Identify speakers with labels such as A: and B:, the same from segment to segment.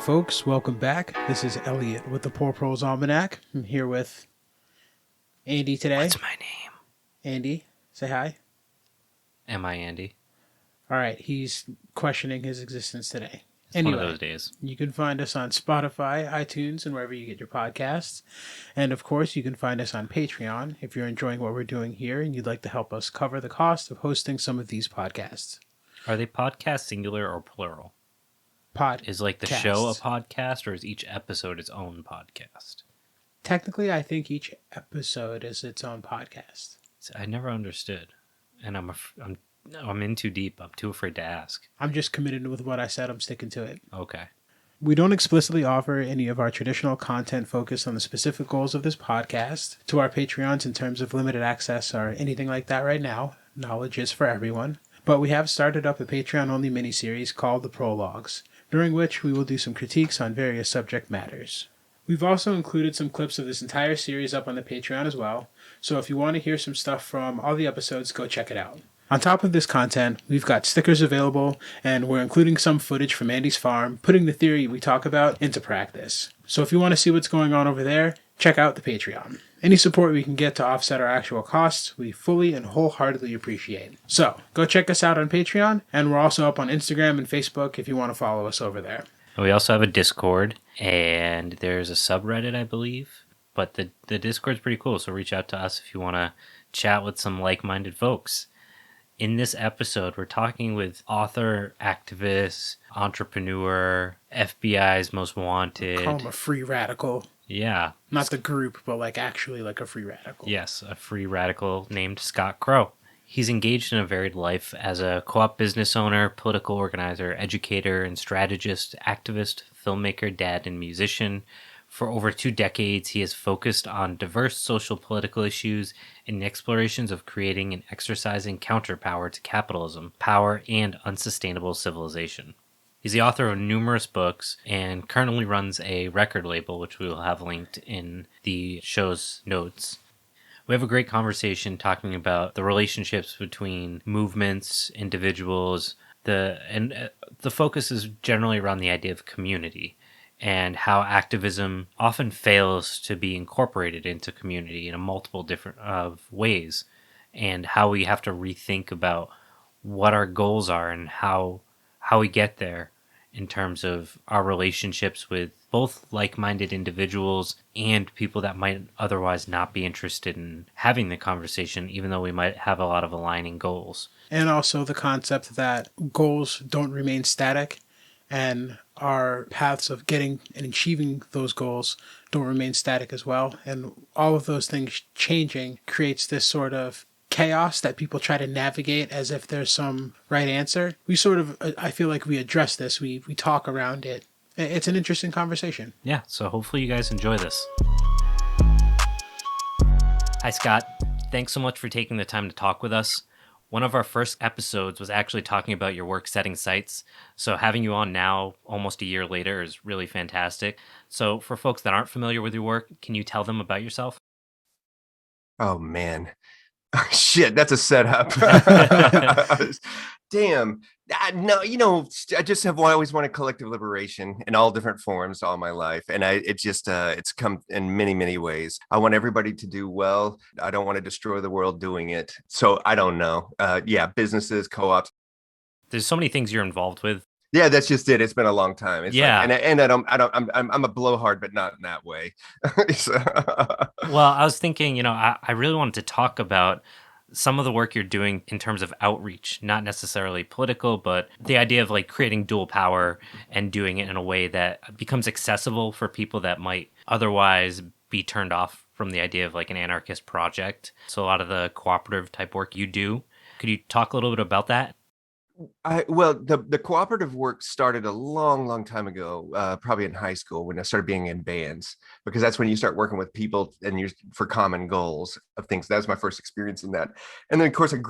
A: folks. Welcome back. This is Elliot with the Poor Proles Almanac. I'm here with Andy today.
B: What's my name?
A: Andy, say hi.
B: Am I Andy?
A: All right, he's questioning his existence today.
B: It's one of those days.
A: You can find us on Spotify, iTunes, and wherever you get your podcasts. And of course, you can find us on Patreon if you're enjoying what we're doing here and you'd like to help us cover the cost of hosting some of these podcasts.
B: Are they podcasts singular or plural? Is like the show a podcast, or is each episode its own podcast?
A: Technically, I think each episode is its own podcast.
B: I never understood, and I'm in too deep. I'm too afraid to ask.
A: I'm just committed with what I said. I'm sticking to it.
B: Okay.
A: We don't explicitly offer any of our traditional content focused on the specific goals of this podcast to our Patreons in terms of limited access or anything like that right now. Knowledge is for everyone. But we have started up a Patreon-only miniseries called The Prologues, during which we will do some critiques on various subject matters. We've also included some clips of this entire series up on the Patreon as well, so if you want to hear some stuff from all the episodes, go check it out. On top of this content, we've got stickers available, and we're including some footage from Andy's farm, putting the theory we talk about into practice. So if you want to see what's going on over there, check out the Patreon. Any support we can get to offset our actual costs, we fully and wholeheartedly appreciate. So, go check us out on Patreon, and we're also up on Instagram and Facebook if you want to follow us over there.
B: We also have a Discord, and there's a subreddit, I believe. But the Discord's pretty cool, so reach out to us if you want to chat with some like-minded folks. In this episode, we're talking with author, activist, entrepreneur, FBI's most wanted.
A: Call him a free radical.
B: Yeah.
A: Not the group, but actually a free radical.
B: Yes, a free radical named Scott Crow. He's engaged in a varied life as a co-op business owner, political organizer, educator, and strategist, activist, filmmaker, dad, and musician. For over 2 decades, he has focused on diverse social political issues and explorations of creating and exercising counterpower to capitalism, power, and unsustainable civilization. He's the author of numerous books and currently runs a record label, which we will have linked in the show's notes. We have a great conversation talking about the relationships between movements, individuals, the focus is generally around the idea of community and how activism often fails to be incorporated into community in multiple different ways, and how we have to rethink about what our goals are and how we get there in terms of our relationships with both like-minded individuals and people that might otherwise not be interested in having the conversation, even though we might have a lot of aligning goals.
A: And also the concept that goals don't remain static, and our paths of getting and achieving those goals don't remain static as well. And all of those things changing creates this sort of chaos that people try to navigate as if there's some right answer. We sort of, I feel like we address this, we talk around it. It's an interesting conversation.
B: Yeah, so hopefully you guys enjoy this. Hi, Scott. Thanks so much for taking the time to talk with us. One of our first episodes was actually talking about your work setting sites. So having you on now, almost a year later, is really fantastic. So for folks that aren't familiar with your work, can you tell them about yourself?
C: Oh, man. Shit, that's a setup. Damn. No, I just have always wanted collective liberation in all different forms all my life. And it's come in many, many ways. I want everybody to do well. I don't want to destroy the world doing it. So I don't know. Businesses, co-ops.
B: There's so many things you're involved with.
C: Yeah, that's just it. It's been a long time. It's
B: yeah.
C: I'm a blowhard, but not in that way.
B: Well, I was thinking, I really wanted to talk about some of the work you're doing in terms of outreach, not necessarily political, but the idea of creating dual power and doing it in a way that becomes accessible for people that might otherwise be turned off from the idea of an anarchist project. So a lot of the cooperative type work you do. Could you talk a little bit about that?
C: The cooperative work started a long time ago, probably in high school when I started being in bands, because that's when you start working with people and you're for common goals of things. That was my first experience in that. And then, of course, I was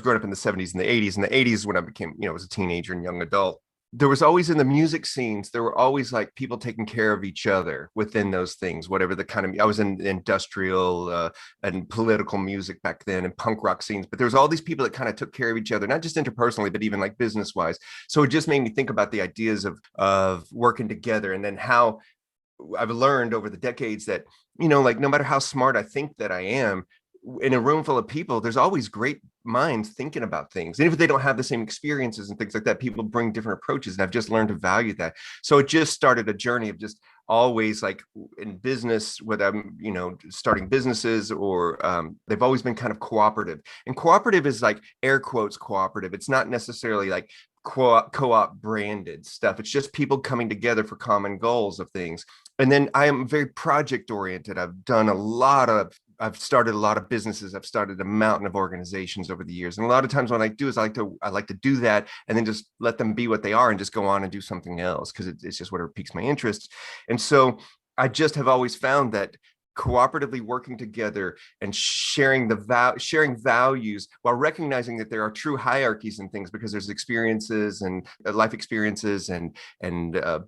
C: growing up in the 70s and the 80s. In the 80s, when I became, was a teenager and young adult, there was always in the music scenes, there were always like people taking care of each other within those things, whatever the kind of, I was in industrial and political music back then and punk rock scenes, but there was all these people that kind of took care of each other, not just interpersonally, but even like business wise. So it just made me think about the ideas of working together, and then how I've learned over the decades that, like no matter how smart I think that I am, in a room full of people, there's always great minds thinking about things. And if they don't have the same experiences and things like that, people bring different approaches. And I've just learned to value that. So it just started a journey of just always, like in business, whether I'm, starting businesses or they've always been kind of cooperative. And cooperative is like air quotes cooperative. It's not necessarily like co-op branded stuff. It's just people coming together for common goals of things. And then I am very project oriented. I've started a lot of businesses. I've started a mountain of organizations over the years. And a lot of times what I do is I like to do that and then just let them be what they are and just go on and do something else, because it's just whatever piques my interest. And so I just have always found that cooperatively working together and sharing values while recognizing that there are true hierarchies and things, because there's experiences and life experiences and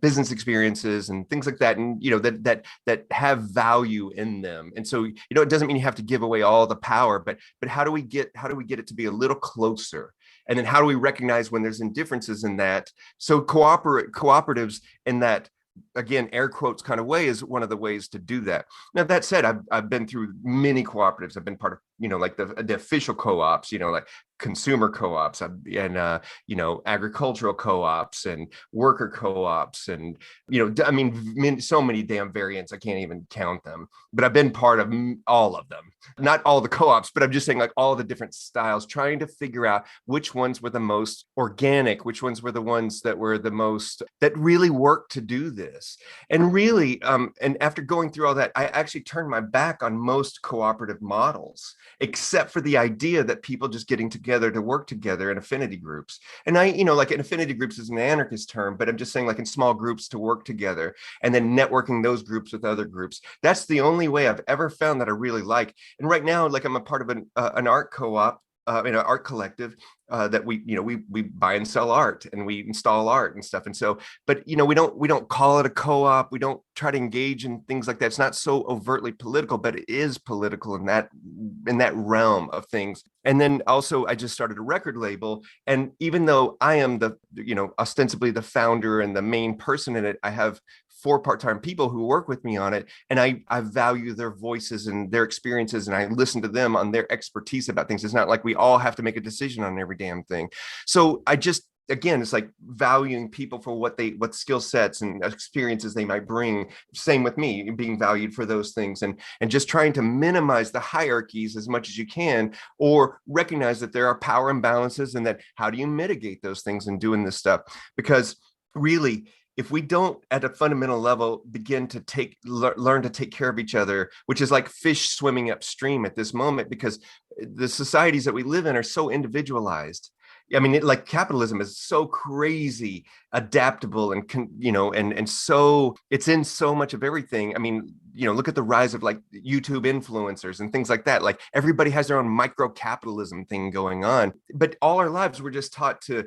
C: business experiences and things like that, and that have value in them. And so it doesn't mean you have to give away all the power, but how do we get it to be a little closer? And then how do we recognize when there's indifferences in that? So cooperatives in that, again, air quotes kind of way, is one of the ways to do that. Now, that said, I've been through many cooperatives. I've been part of, like the official co-ops, like consumer co-ops and agricultural co-ops and worker co-ops. And, so many damn variants. I can't even count them, but I've been part of all of them, not all the co-ops, but I'm just saying like all the different styles, trying to figure out which ones were the most organic, which ones were the ones that were the most, that really worked to do this. And really, and after going through all that, I actually turned my back on most cooperative models, except for the idea that people just getting together to work together in affinity groups. And like in affinity groups is an anarchist term, but I'm just saying like in small groups to work together and then networking those groups with other groups. That's the only way I've ever found that I really like. And right now, like I'm a part of an art co-op, art collective that we buy and sell art and we install art and stuff. And so, but we don't call it a co-op. We don't try to engage in things like that. It's not so overtly political, but it is political in that realm of things. And then also I just started a record label. And even though I am ostensibly the founder and the main person in it, I have 4 part-time people who work with me on it. And I value their voices and their experiences, and I listen to them on their expertise about things. It's not like we all have to make a decision on every damn thing. So I just, again, it's like valuing people for what skill sets and experiences they might bring. Same with me, being valued for those things, and just trying to minimize the hierarchies as much as you can, or recognize that there are power imbalances, and that how do you mitigate those things in doing this stuff? Because really, if we don't at a fundamental level begin to learn to take care of each other, which is like fish swimming upstream at this moment, because the societies that we live in are so individualized. I mean, like capitalism is so crazy adaptable and and so it's in so much of everything. I mean, look at the rise of like YouTube influencers and things like that. Like everybody has their own micro capitalism thing going on. But all our lives we're just taught to,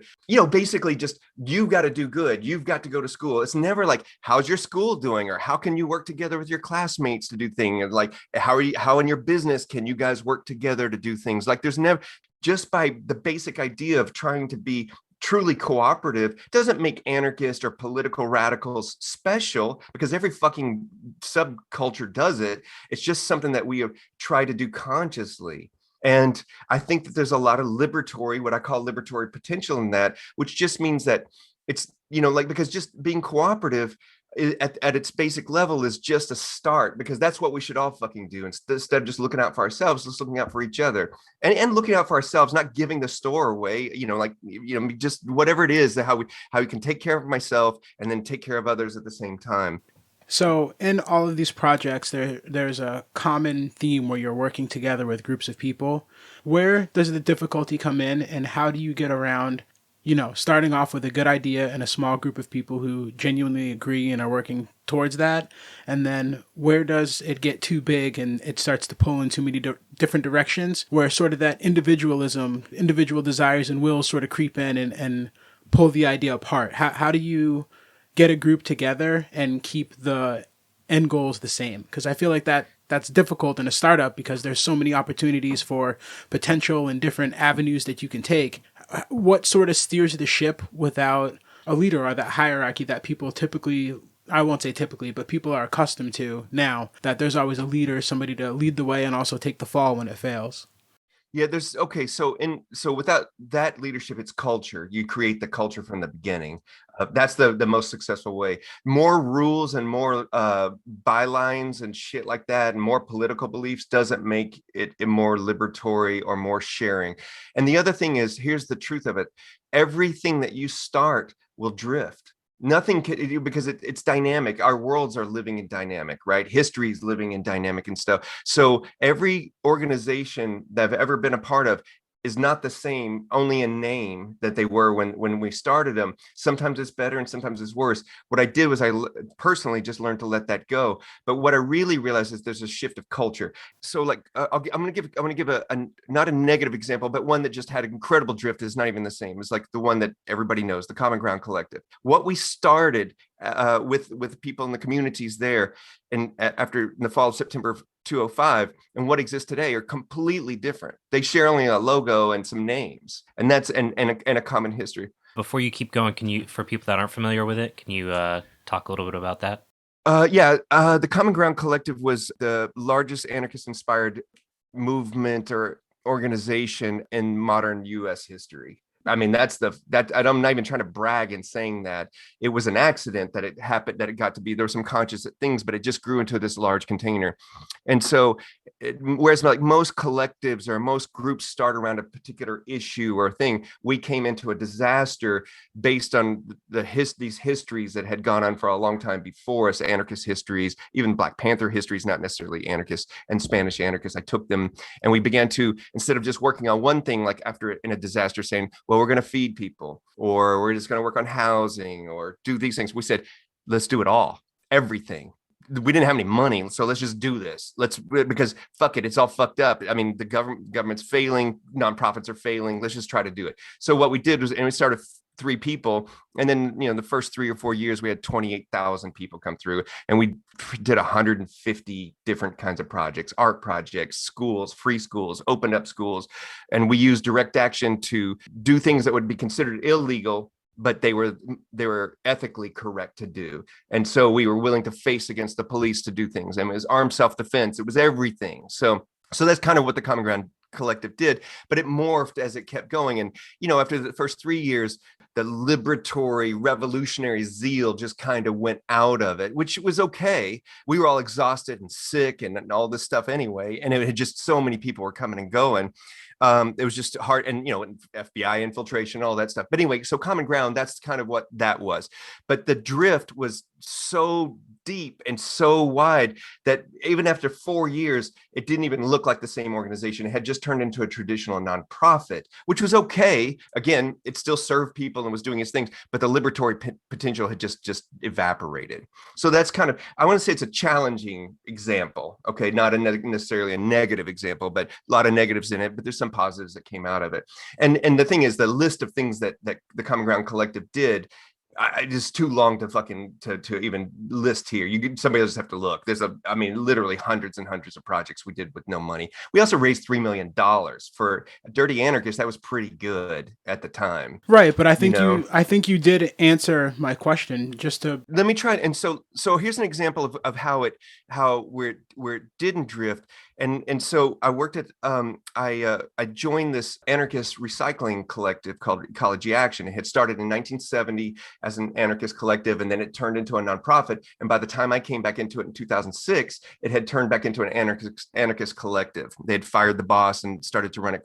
C: basically just, you've got to do good. You've got to go to school. It's never like, how's your school doing? Or how can you work together with your classmates to do things? Like, how in your business can you guys work together to do things? Like there's never, just by the basic idea of trying to be truly cooperative doesn't make anarchists or political radicals special, because every fucking subculture does it. It's just something that we have tried to do consciously. And I think that there's a lot of what I call liberatory potential in that, which just means that it's, because just being cooperative at its basic level is just a start, because that's what we should all fucking do. Instead of just looking out for ourselves, just looking out for each other, and looking out for ourselves, not giving the store away, just whatever it is, how we can take care of myself and then take care of others at the same time.
A: So in all of these projects, there's a common theme where you're working together with groups of people. Where does the difficulty come in, and how do you get around starting off with a good idea and a small group of people who genuinely agree and are working towards that? And then where does it get too big and it starts to pull in too many different directions, where sort of that individual desires and wills sort of creep in and pull the idea apart? How do you get a group together and keep the end goals the same? Because I feel like that's difficult in a startup because there's so many opportunities for potential and different avenues that you can take. What sort of steers the ship without a leader or that hierarchy that people typically, I won't say typically, but people are accustomed to now, that there's always a leader, somebody to lead the way and also take the fall when it fails?
C: Yeah, there's okay. So without that leadership, it's culture. You create the culture from the beginning. That's the most successful way. More rules and more bylines and shit like that, and more political beliefs doesn't make it more liberatory or more sharing. And the other thing is, here's the truth of it: everything that you start will drift. Nothing can, because it's dynamic. Our worlds are living in dynamic, right? History is living in dynamic and stuff. So every organization that I've ever been a part of is not the same, only in name, that they were when we started them. Sometimes it's better and sometimes it's worse. What I did was personally just learned to let that go. But what I really realized is there's a shift of culture. So like I'm going to give a not a negative example, but one that just had incredible drift. Is not even the same. It's like the one that everybody knows, the Common Ground Collective. What we started with people in the communities there, and after in the fall of September of 205, and what exists today are completely different. They share only a logo and some names, and that's and a common history.
B: Before you keep going, can you, for people that aren't familiar with it, can you talk a little bit about that?
C: The Common Ground Collective was the largest anarchist-inspired movement or organization in modern U.S. history. I mean, I'm not even trying to brag in saying that. It was an accident that it happened, that it got to be, there were some conscious things, but it just grew into this large container. And so, whereas like most collectives or most groups start around a particular issue or thing, we came into a disaster based on these histories that had gone on for a long time before us, anarchist histories, even Black Panther histories, not necessarily anarchist, and Spanish anarchists. I took them and we began to, instead of just working on one thing, like after in a disaster saying, well, we're going to feed people, or we're just going to work on housing or do these things. We said, let's do it all, everything. We didn't have any money, so let's just do this. Because fuck it, it's all fucked up. I mean, the government's failing, nonprofits are failing. Let's just try to do it. So what we did was, and we started 3 people, and then the first 3 or 4 years we had 28,000 people come through, and we did 150 different kinds of projects, art projects, schools, free schools, opened up schools, and we used direct action to do things that would be considered illegal, but they were ethically correct to do. And so we were willing to face against the police to do things. And it was armed self-defense. It was everything. So that's kind of what the Common Ground Collective did, but it morphed as it kept going. And, after the first 3 years, the liberatory, revolutionary zeal just kind of went out of it, which was okay. We were all exhausted and sick and all this stuff anyway. And it had just, so many people were coming and going. It was just hard, and FBI infiltration, all that stuff. But anyway, so Common Ground, that's kind of what that was. But the drift was so deep and so wide that even after 4 years, it didn't even look like the same organization. It had just turned into a traditional nonprofit, which was okay. Again, it still served people and was doing its things, but the liberatory potential had just evaporated. So that's kind of, I want to say it's a challenging example. Okay, not necessarily a negative example, but a lot of negatives in it, but there's some positives that came out of it. And the thing is, the list of things that the Common Ground Collective did, it's too long to even list here. Somebody will just have to look. There's literally hundreds and hundreds of projects we did with no money. We also raised $3 million for a Dirty Anarchist. That was pretty good at the time,
A: right? But I think you did answer my question. Just to
C: let me try. And so here's an example of how it didn't drift. And so I worked at I joined this anarchist recycling collective called Ecology Action. It had started in 1970 as an anarchist collective, and then it turned into a nonprofit. And by the time I came back into it in 2006, it had turned back into an anarchist collective. They had fired the boss and started to run it,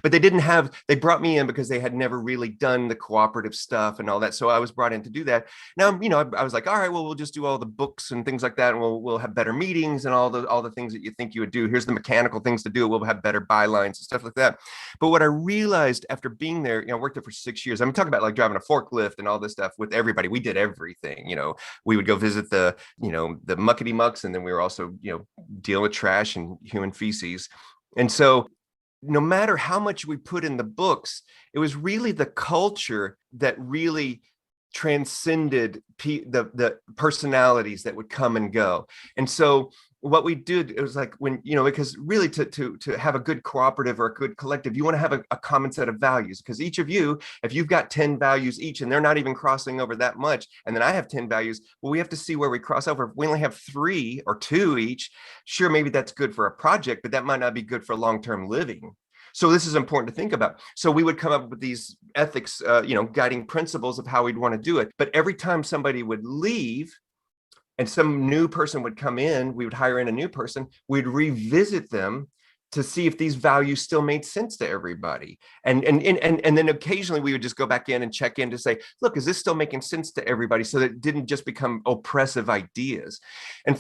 C: but they brought me in because they had never really done the cooperative stuff and all that. So I was brought in to do that. Now, I was like, all right, well, we'll just do all the books and things like that, and we'll have better meetings and all the things that you think you would do. Here's the mechanical things to do. We'll have better bylines and stuff like that. But what I realized after being there, I worked there for 6 years. I'm talking about like driving a forklift and all this stuff with everybody. We did everything. We would go visit the muckety mucks, and then we were also dealing with trash and human feces. And so no matter how much we put in the books, it was really the culture that really transcended the personalities that would come and go. And so what we did, it was like when, because really to have a good cooperative or a good collective, you want to have a common set of values, because each of you, if you've got 10 values each and they're not even crossing over that much, and then I have 10 values, well, we have to see where we cross over. If we only have 3 or 2 each, sure, maybe that's good for a project, but that might not be good for long-term living. So this is important to think about. So we would come up with these ethics, guiding principles of how we'd want to do it. But every time somebody would leave and some new person would come in, we would hire in a new person, we'd revisit them to see if these values still made sense to everybody. And then occasionally we would just go back in and check in to say, look, is this still making sense to everybody? So that it didn't just become oppressive ideas. And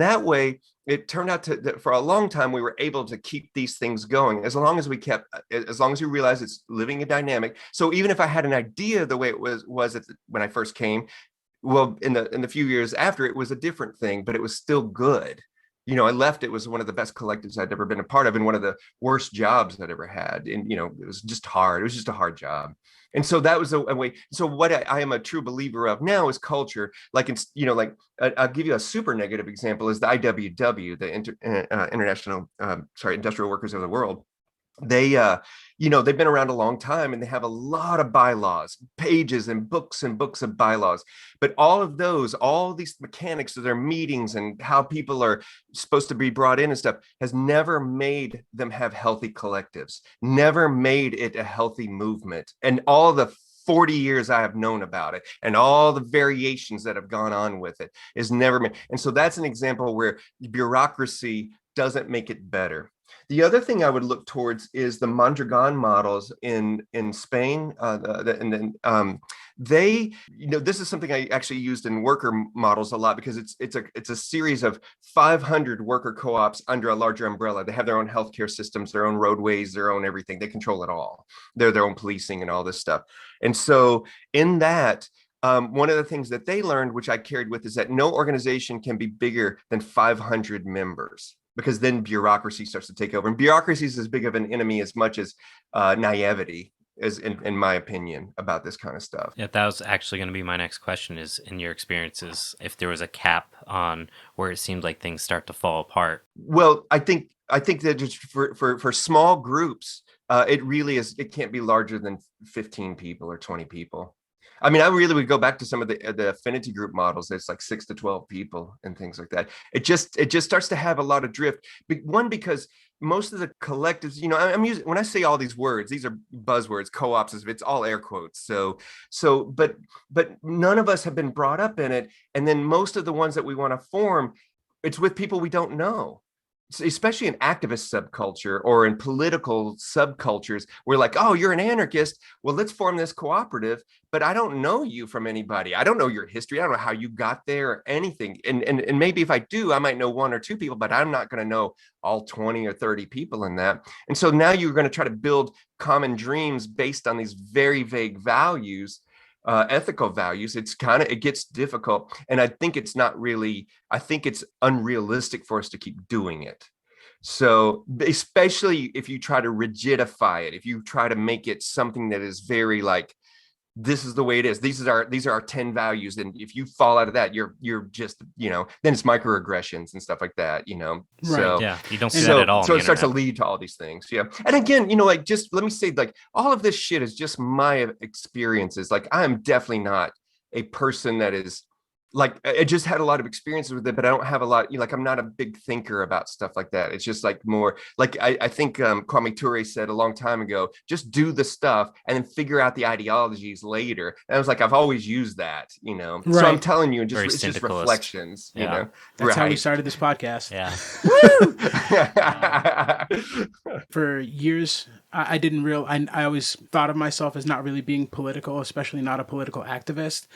C: that way, it turned out that for a long time, we were able to keep these things going as long as we realized it's living a dynamic. So even if I had an idea the way it was when I first came, well, in the few years after, it was a different thing, but it was still good. I left, it was one of the best collectives I'd ever been a part of, and one of the worst jobs I'd ever had. And, it was just hard. It was just a hard job. And so that was a way. So what I am a true believer of now is culture. I'll give you a super negative example is the IWW, the International, Industrial Workers of the World. They've been around a long time, and they have a lot of bylaws, pages and books of bylaws. But all these mechanics of their meetings and how people are supposed to be brought in and stuff has never made them have healthy collectives, never made it a healthy movement. And all the 40 years I have known about it and all the variations that have gone on with it is never made. And so that's an example where bureaucracy doesn't make it better. The other thing I would look towards is the Mondragon models in Spain. This is something I actually used in worker models a lot, because it's a series of 500 worker co-ops under a larger umbrella. They have their own healthcare systems, their own roadways, their own everything. They control it all. They're their own policing and all this stuff. And so in that, one of the things that they learned, which I carried with, is that no organization can be bigger than 500 members, because then bureaucracy starts to take over. And bureaucracy is as big of an enemy as much as naivety, is in my opinion, about this kind of stuff.
B: Yeah, that was actually going to be my next question, is in your experiences, if there was a cap on where it seemed like things start to fall apart.
C: Well, I think that just for small groups, it really is, it can't be larger than 15 people or 20 people. I mean, I really would go back to some of the affinity group models. It's like 6 to 12 people and things like that. It just starts to have a lot of drift. One, because most of the collectives, I'm using, when I say all these words, these are buzzwords, co-ops, it's all air quotes. But none of us have been brought up in it. And then most of the ones that we want to form, it's with people we don't know. Especially in activist subculture or in political subcultures, we're like, oh, you're an anarchist. Well, let's form this cooperative, but I don't know you from anybody. I don't know your history. I don't know how you got there or anything. And maybe if I do, I might know 1 or 2 people, but I'm not going to know all 20 or 30 people in that. And so now you're going to try to build common dreams based on these very vague values. Ethical values, it gets difficult. And I think it's unrealistic for us to keep doing it. So especially if you try to rigidify it, if you try to make it something that is very like, this is the way it is. These are our 10 values. And if you fall out of that, you're just, then it's microaggressions and stuff like that,
A: Right.
B: So yeah, you don't see that at all.
C: So it starts to lead to all these things. Yeah. And again, just let me say, like, all of this shit is just my experiences. Like, I am definitely not a person that is, like, I just had a lot of experiences with it, but I don't have a lot, I'm not a big thinker about stuff like that. It's just like more like, I think Kwame Ture said a long time ago, just do the stuff and then figure out the ideologies later. And I was like, I've always used that,
A: Right.
C: So I'm telling you,
B: Very
C: it's just
B: syndicalist.
C: reflections,
B: Yeah.
A: That's how we started this podcast.
B: Yeah.
A: For years, I didn't I always thought of myself as not really being political, especially not a political activist,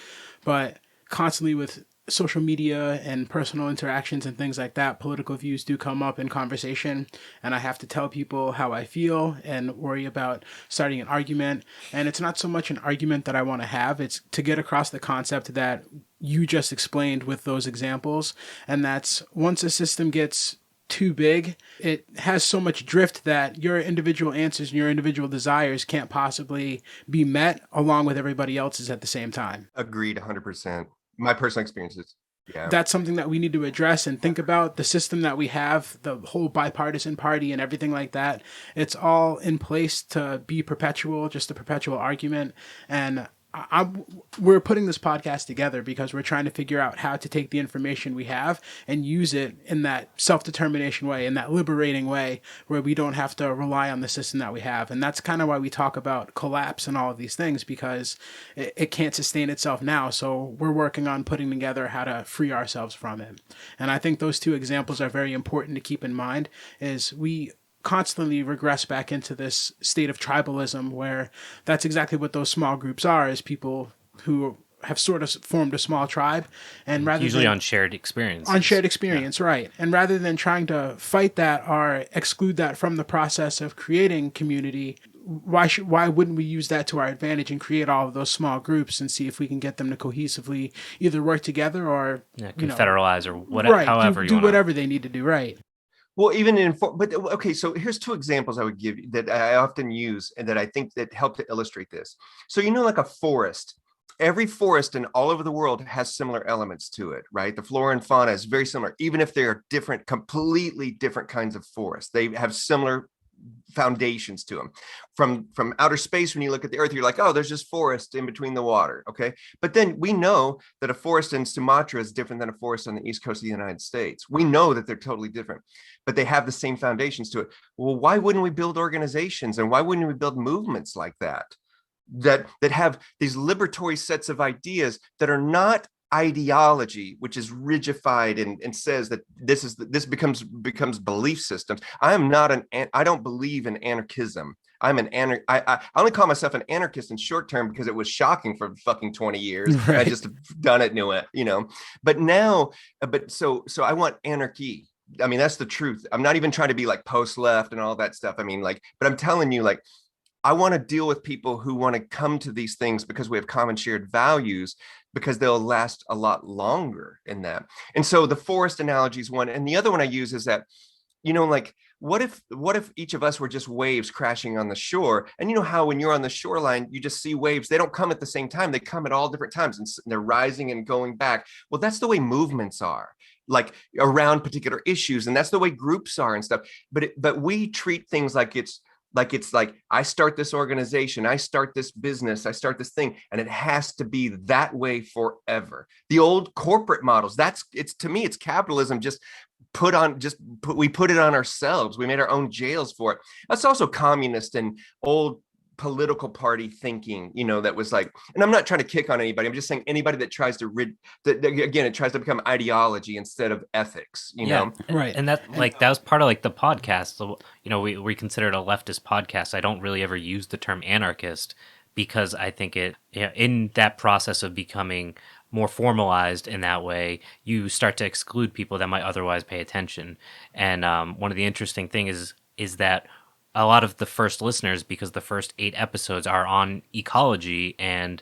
A: but constantly with social media and personal interactions and things like that, political views do come up in conversation, and I have to tell people how I feel and worry about starting an argument. And it's not so much an argument that I want to have, it's to get across the concept that you just explained with those examples. And that's, once a system gets too big, it has so much drift that your individual answers and your individual desires can't possibly be met along with everybody else's at the same time.
C: Agreed 100%. My personal experiences. Yeah.
A: That's something that we need to address and think about. The system that we have, the whole bipartisan party and everything like that, it's all in place to be perpetual, just a perpetual argument. And we're putting this podcast together because we're trying to figure out how to take the information we have and use it in that self-determination way, in that liberating way, where we don't have to rely on the system that we have. And that's kind of why we talk about collapse and all of these things, because it can't sustain itself now. So we're working on putting together how to free ourselves from it. And I think those two examples are very important to keep in mind, is we constantly regress back into this state of tribalism, where that's exactly what those small groups are, is people who have sort of formed a small tribe, and rather
B: usually
A: than,
B: on shared experience.
A: Right. And rather than trying to fight that or exclude that from the process of creating community, why wouldn't we use that to our advantage and create all of those small groups and see if we can get them to cohesively either work together or
B: confederalize or whatever,
A: right,
B: however
A: do whatever they need to do, right?
C: Well, but okay, so here's two examples I would give you that I often use and that I think that help to illustrate this. So, like a forest, every forest in all over the world has similar elements to it, right? The flora and fauna is very similar, even if they are different, completely different kinds of forests. They have similar foundations to them. From outer space, when you look at the earth, you're like, oh, there's just forest in between the water. Okay. But then we know that a forest in Sumatra is different than a forest on the east coast of the United States. We know that they're totally different, but they have the same foundations to it. Well, why wouldn't we build organizations, and why wouldn't we build movements like that have these liberatory sets of ideas that are not ideology, which is rigidified and says that this becomes belief systems. I don't believe in anarchism. I only call myself an anarchist in short term because it was shocking for fucking 20 years. Right. I just done it, knew it, but now, so I want anarchy. I mean, that's the truth. I'm not even trying to be like post left and all that stuff. I mean, but I'm telling you, I want to deal with people who want to come to these things because we have common shared values, because they'll last a lot longer in that. And so the forest analogy is one. And the other one I use is that, what if each of us were just waves crashing on the shore? And you know how when you're on the shoreline, you just see waves. They don't come at the same time. They come at all different times, and they're rising and going back. Well, that's the way movements are, around particular issues. And that's the way groups are and stuff. But we treat things like I start this organization, I start this business, I start this thing, and it has to be that way forever. The old corporate models, to me, it's capitalism we put it on ourselves. We made our own jails for it. That's also communist and old political party thinking, that was and I'm not trying to kick on anybody. I'm just saying anybody that tries to again, it tries to become ideology instead of ethics, know?
B: Right. And that was part of the podcast. So, we consider it a leftist podcast. I don't really ever use the term anarchist because I think in that process of becoming more formalized in that way, you start to exclude people that might otherwise pay attention. And one of the interesting things is that a lot of the first listeners, because the first 8 episodes are on ecology and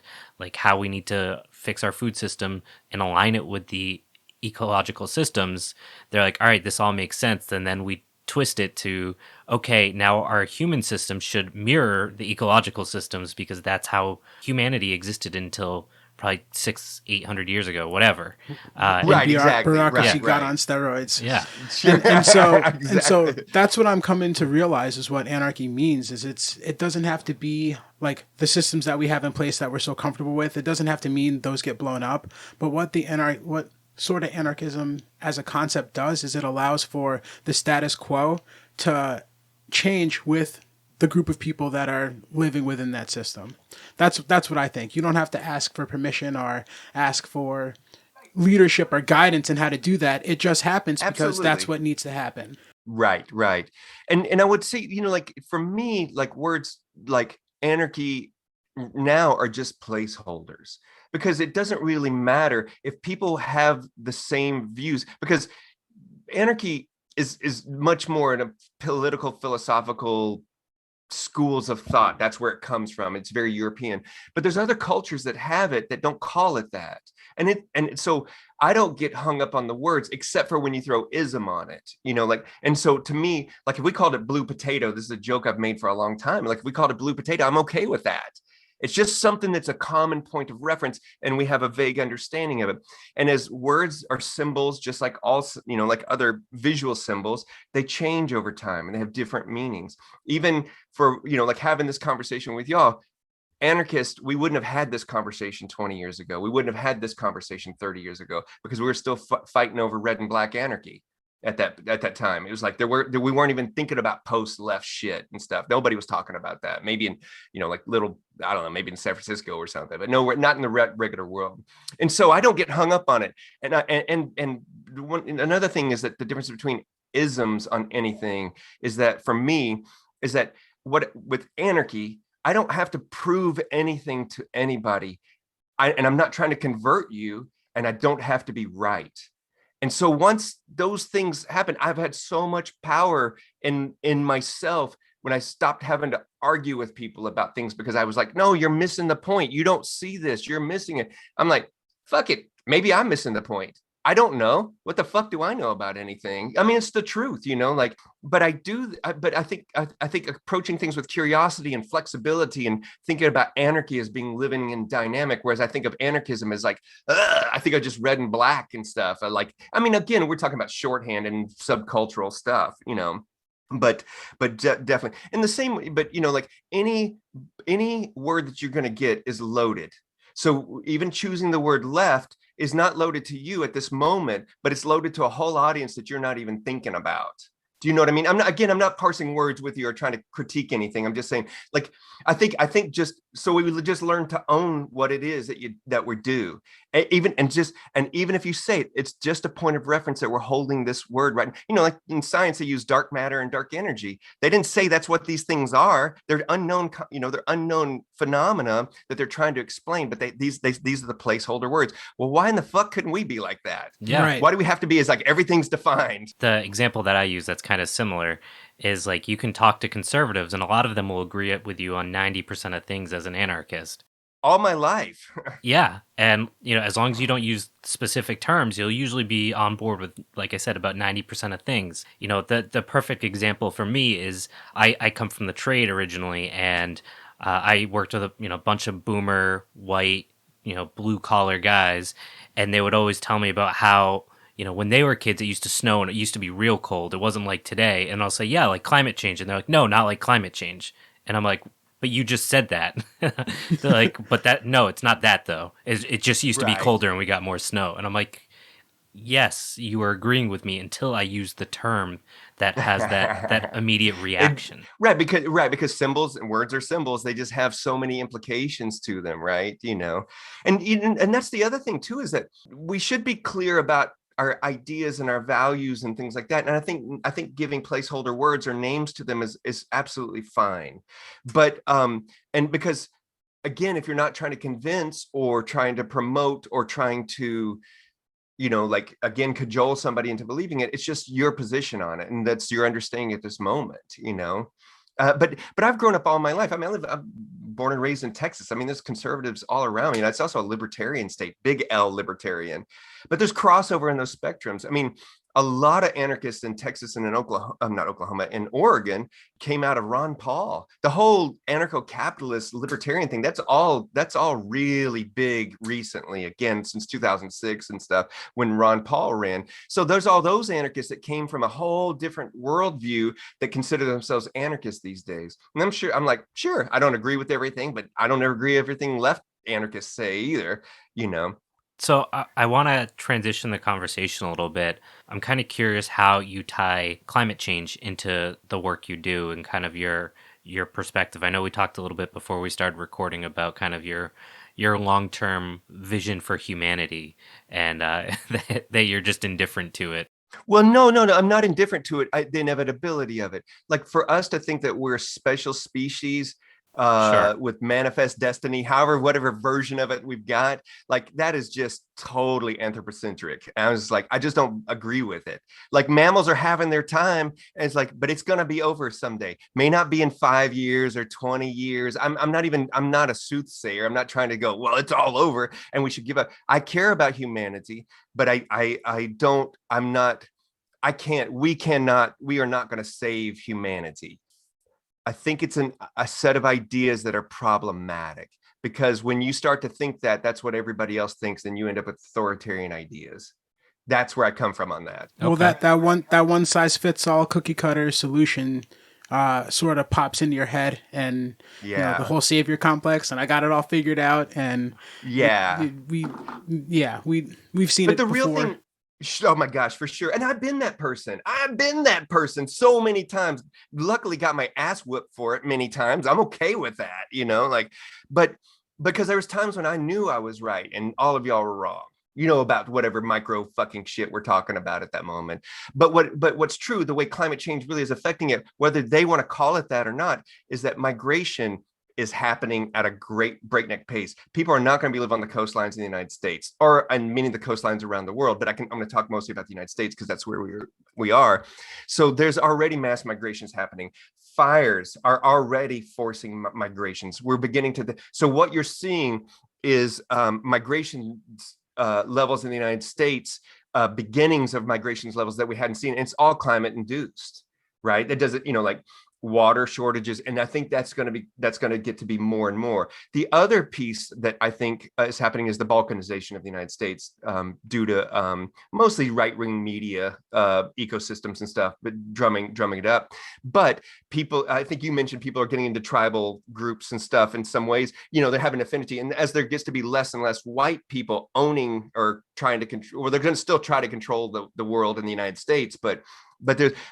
B: how we need to fix our food system and align it with the ecological systems, they're like, all right, this all makes sense. And then we twist it to, okay, now our human system should mirror the ecological systems because that's how humanity existed until probably 600-800 years ago, whatever.
C: Right, exactly.
A: Bureaucracy got on steroids. Yeah, and so that's what I'm coming to realize is what anarchy means. Is it doesn't have to be like the systems that we have in place that we're so comfortable with. It doesn't have to mean those get blown up. But what sort of anarchism as a concept does is it allows for the status quo to change with the group of people that are living within that system. That's what I think. You don't have to ask for permission or ask for leadership or guidance in how to do that. It just happens because that's what needs to happen.
C: Right. And I would say, for me, words like anarchy now are just placeholders, because it doesn't really matter if people have the same views, because anarchy is much more in a political, philosophical schools of thought. That's where it comes from. It's very European. But there's other cultures that have it that don't call it that. And so I don't get hung up on the words, except for when you throw ism on it, like, and so to me, like if we called it blue potato, this is a joke I've made for a long time. Like if we called it blue potato, I'm okay with that. It's just something that's a common point of reference, and we have a vague understanding of it. And as words are symbols, just like all, like other visual symbols, they change over time and they have different meanings. Even for, like having this conversation with y'all, anarchist, we wouldn't have had this conversation 20 years ago. We wouldn't have had this conversation 30 years ago because we were still fighting over red and black anarchy at that time. It was like we weren't even thinking about post left shit and stuff. Nobody was talking about that. Maybe in, like little, I don't know, maybe in San Francisco or something, but no, we're not in the regular world. And so I don't get hung up on it. Another thing is that the difference between isms on anything is that for me is that with anarchy, I don't have to prove anything to anybody. And I'm not trying to convert you, and I don't have to be right. And so once those things happen, I've had so much power in myself when I stopped having to argue with people about things, because I was like, no, you're missing the point. You don't see this. You're missing it. I'm like, fuck it. Maybe I'm missing the point. I don't know. What the fuck do I know about anything? I mean, it's the truth, like, but I think approaching things with curiosity and flexibility and thinking about anarchy as being living and dynamic, whereas I think of anarchism as like, I think of just red and black and stuff. Again, we're talking about shorthand and subcultural stuff, but definitely in the same way, but like any word that you're going to get is loaded. So even choosing the word left is not loaded to you at this moment, but it's loaded to a whole audience that you're not even thinking about. Do you know what I mean? I'm not parsing words with you or trying to critique anything. I'm just saying, like, I think just so we would just learn to own what it is that we do. Even if you say it, it's just a point of reference that we're holding this word right. Like in science, they use dark matter and dark energy. They didn't say that's what these things are. They're unknown, they're unknown phenomena that they're trying to explain, but these are the placeholder words. Well, why in the fuck couldn't we be like that?
B: Yeah.
A: Right.
C: Why do we have to be as like everything's defined?
B: The example that I use that's kind of similar is like you can talk to conservatives and a lot of them will agree with you on 90% of things as an anarchist.
C: All my life.
B: Yeah. And, as long as you don't use specific terms, you'll usually be on board with, like I said, about 90% of things. The perfect example for me is I come from the trade originally, and I worked with a bunch of boomer, white, blue collar guys. And they would always tell me about how, when they were kids, it used to snow and it used to be real cold. It wasn't like today. And I'll say, yeah, like climate change. And they're like, no, not like climate change. And I'm like, but you just said that. They're like, no, it's not that though. It just used to be colder and we got more snow. And I'm like, yes, you are agreeing with me until I use the term that has that immediate reaction.
C: Because symbols and words are symbols. They just have so many implications to them, right? And that's the other thing too, is that we should be clear about our ideas and our values and things like that. And I think giving placeholder words or names to them is absolutely fine. But and because again, if you're not trying to convince or trying to promote or trying to, like again, cajole somebody into believing it, it's just your position on it. And that's your understanding at this moment, But I've grown up all my life. I mean, I'm born and raised in Texas. I mean, there's conservatives all around me. It's also a libertarian state, big L libertarian. But there's crossover in those spectrums. I mean, a lot of anarchists in Texas and in in Oregon came out of Ron Paul. The whole anarcho-capitalist libertarian thing, that's all really big recently, again, since 2006 and stuff, when Ron Paul ran. So there's all those anarchists that came from a whole different worldview that consider themselves anarchists these days. And I'm like, sure, I don't agree with everything, but I don't ever agree with everything left anarchists say either,
B: So I want to transition the conversation a little bit. I'm kind of curious how you tie climate change into the work you do and kind of your perspective. I know we talked a little bit before we started recording about kind of your long-term vision for humanity and that you're just indifferent to it.
C: Well, no, I'm not indifferent to it. The inevitability of it. Like for us to think that we're a special species
B: Sure.
C: with manifest destiny, however, whatever version of it we've got, like that is just totally anthropocentric. And I was like, I just don't agree with it. Like mammals are having their time, and it's like, but it's going to be over someday. May not be in 5 years or 20 years. I'm not a soothsayer. I'm not trying to go, well, it's all over and we should give up. I care about humanity, but we are not going to save humanity. I think it's a set of ideas that are problematic, because when you start to think that that's what everybody else thinks, then you end up with authoritarian ideas. That's where I come from on that.
A: Well,
B: Okay.
A: that one size fits all cookie cutter solution sort of pops into your head, and the
C: Yeah.
A: whole savior complex, and I got it all figured out, and
C: Yeah.
A: we've seen
C: But
A: it
C: the real
A: before.
C: thing, oh my gosh, for sure. And I've been that person. I've been that person so many times. Luckily, got my ass whooped for it many times. I'm okay with that, like, but because there was times when I knew I was right and all of y'all were wrong, about whatever micro fucking shit we're talking about at that moment. But what's true, the way climate change really is affecting it, whether they want to call it that or not, is that migration is happening at a great breakneck pace. People are not going to be live on the coastlines in the United States, and meaning the coastlines around the world. But I'm going to talk mostly about the United States because that's where we are. So there's already mass migrations happening. Fires are already forcing migrations. We're beginning to. So what you're seeing is migration levels in the United States, beginnings of migrations levels that we hadn't seen. And it's all climate induced, right? That doesn't, like water shortages, and I think that's going to get to be more and more. The other piece that I think is happening is the balkanization of the United States, due to mostly right-wing media ecosystems and stuff, but drumming it up. But people, I think you mentioned, people are getting into tribal groups and stuff in some ways. They have an affinity, and as there gets to be less and less white people owning or trying to control, well, they're going to still try to control the world in the United States, but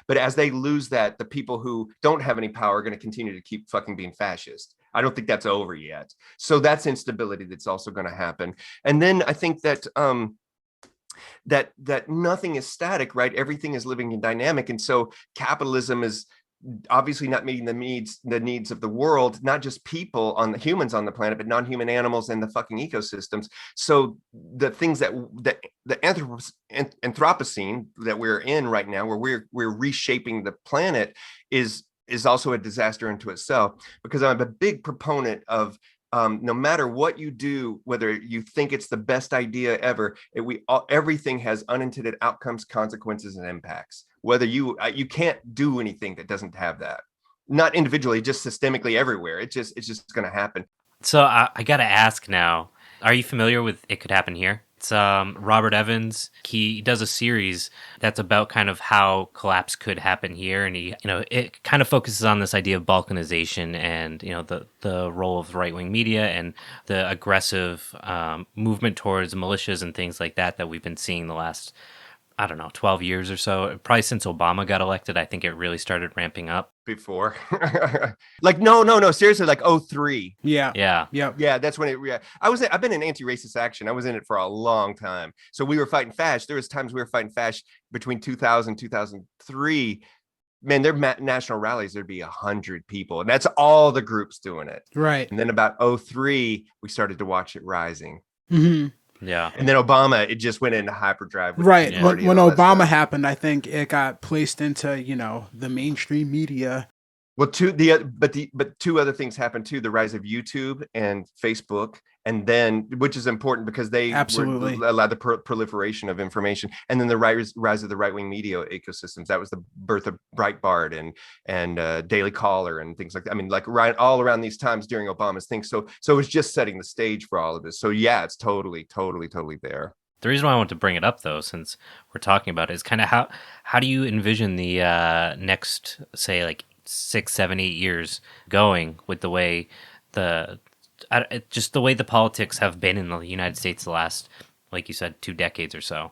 C: as they lose that, the people who don't have any power are going to continue to keep fucking being fascist. I don't think that's over yet. So that's instability that's also going to happen. And then I think that that nothing is static, right? Everything is living and dynamic. And so capitalism is obviously not meeting the needs of the world, not just humans on the planet, but non-human animals and the fucking ecosystems. So the things that the Anthropocene that we're in right now, where we're reshaping the planet, is also a disaster into itself, because I'm a big proponent of no matter what you do, whether you think it's the best idea ever, everything has unintended outcomes, consequences, and impacts. Whether you can't do anything that doesn't have that, not individually, just systemically everywhere. It's just going to happen.
B: So I got to ask now, are you familiar with It Could Happen Here? It's Robert Evans. He does a series that's about kind of how collapse could happen here, and it kind of focuses on this idea of balkanization and the role of right-wing media and the aggressive movement towards militias and things like that we've been seeing the last, I don't know, 12 years or so. Probably since Obama got elected, I think it really started ramping up.
C: Before. Like, no, seriously, like 03.
A: Yeah.
B: Yeah.
A: Yep.
C: Yeah, that's when I've been in anti-racist action. I was in it for a long time. So we were fighting FASH. There was times we were fighting FASH between 2000 2003. Man, their national rallies, there'd be 100 people, and that's all the groups doing it.
A: Right.
C: And then about 03, we started to watch it rising.
A: Mm-hmm.
B: Yeah.
C: And then Obama, it just went into hyperdrive.
A: Right.
B: Yeah.
A: When Obama happened, I think it got placed into, the mainstream media.
C: Well, two other things happened too: the rise of YouTube and Facebook, and then, which is important because they
A: Absolutely
C: allowed the proliferation of information, and then the rise of the right-wing media ecosystems. That was the birth of Breitbart and Daily Caller and things like that. I mean, like right all around these times during Obama's thing. So it was just setting the stage for all of this. So yeah, it's totally there.
B: The reason why I want to bring it up, though, since we're talking about it, is kind of how do you envision the next, say, like 6, 7, 8 years going with the way the way the politics have been in the United States the last, like you said, 2 decades or so?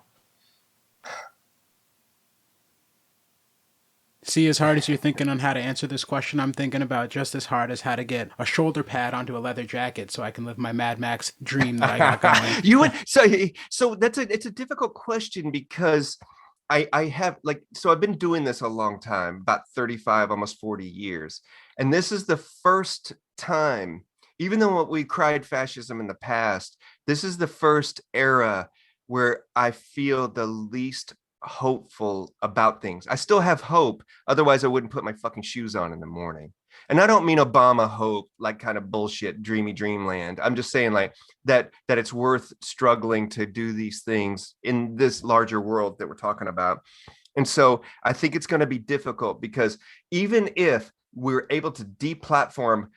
A: See, as hard as you're thinking on how to answer this question, I'm thinking about just as hard as how to get a shoulder pad onto a leather jacket so I can live my Mad Max dream that I got going.
C: So it's a difficult question, because I have, like, so I've been doing this a long time, about 35, almost 40 years. And this is the first time, even though we cried fascism in the past, this is the first era where I feel the least hopeful about things. I still have hope. Otherwise, I wouldn't put my fucking shoes on in the morning. And I don't mean Obama hope, like kind of bullshit, dreamy dreamland. I'm just saying like that it's worth struggling to do these things in this larger world that we're talking about. And so I think it's going to be difficult because even if we're able to deplatform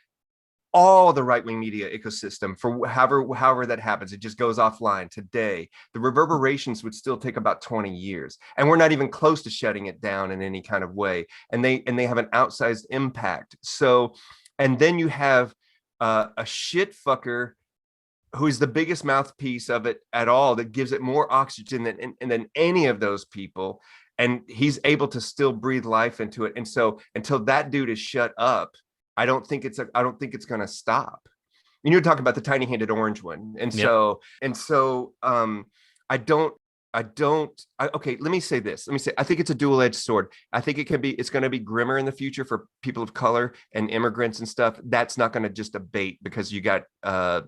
C: all the right-wing media ecosystem for however that happens, it just goes offline today, the reverberations would still take about 20 years. And we're not even close to shutting it down in any kind of way. And they have an outsized impact. So, and then you have a shit fucker who's the biggest mouthpiece of it at all, that gives it more oxygen than any of those people. And he's able to still breathe life into it. And so until that dude is shut up, I don't think it's going to stop. And you're talking about the tiny-handed orange one. And so okay, let me say this. I think it's a dual-edged sword. I think it's going to be grimmer in the future for people of color and immigrants and stuff. That's not going to just abate because you got a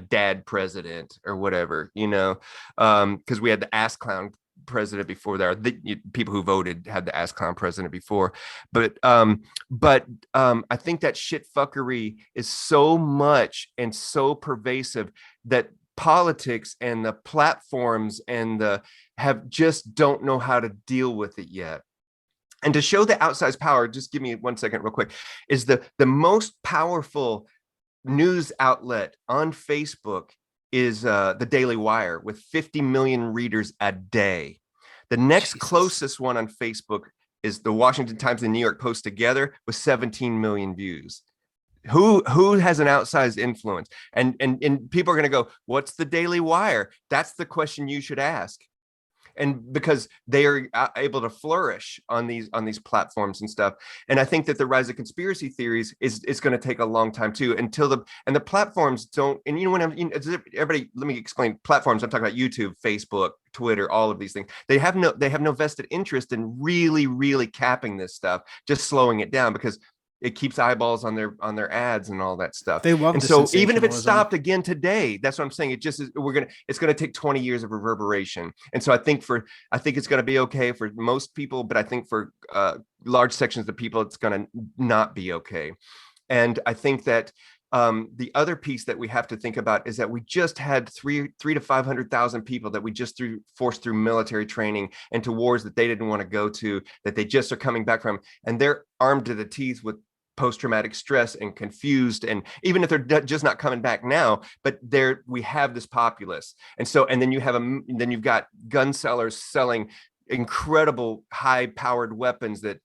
C: dad president or whatever, because we had the ass clown president before there. The people who voted had the ass clown president before, but I think that shit fuckery is so much and so pervasive that politics and the platforms and don't know how to deal with it yet. And to show the outsized power, just give me 1 second real quick, is the most powerful news outlet on Facebook is the Daily Wire with 50 million readers a day. The next closest one on Facebook is the Washington Times and New York Post together with 17 million views. Who has an outsized influence? And people are going to go, what's the Daily Wire? That's the question you should ask. And because they are able to flourish on these platforms and stuff. And I think that the rise of conspiracy theories is going to take a long time too, until the platforms don't. And everybody, let me explain platforms. I'm talking about YouTube, Facebook, Twitter, all of these things. They have no vested interest in really, really capping this stuff, just slowing it down because it keeps eyeballs on their ads and all that stuff.
A: They love.
C: And so even if it stopped again today, that's what I'm saying. It just is. It's gonna take 20 years of reverberation. And so I think it's gonna be okay for most people, but I think for large sections of people, it's gonna not be okay. And I think that the other piece that we have to think about is that we just had 300,000 to 500,000 people that we just forced through military training and to wars that they didn't want to go to, that they just are coming back from, and they're armed to the teeth with post-traumatic stress and confused. And even if they're just not coming back now, but we have this populace. And so, and then you've got gun sellers selling incredible high-powered weapons that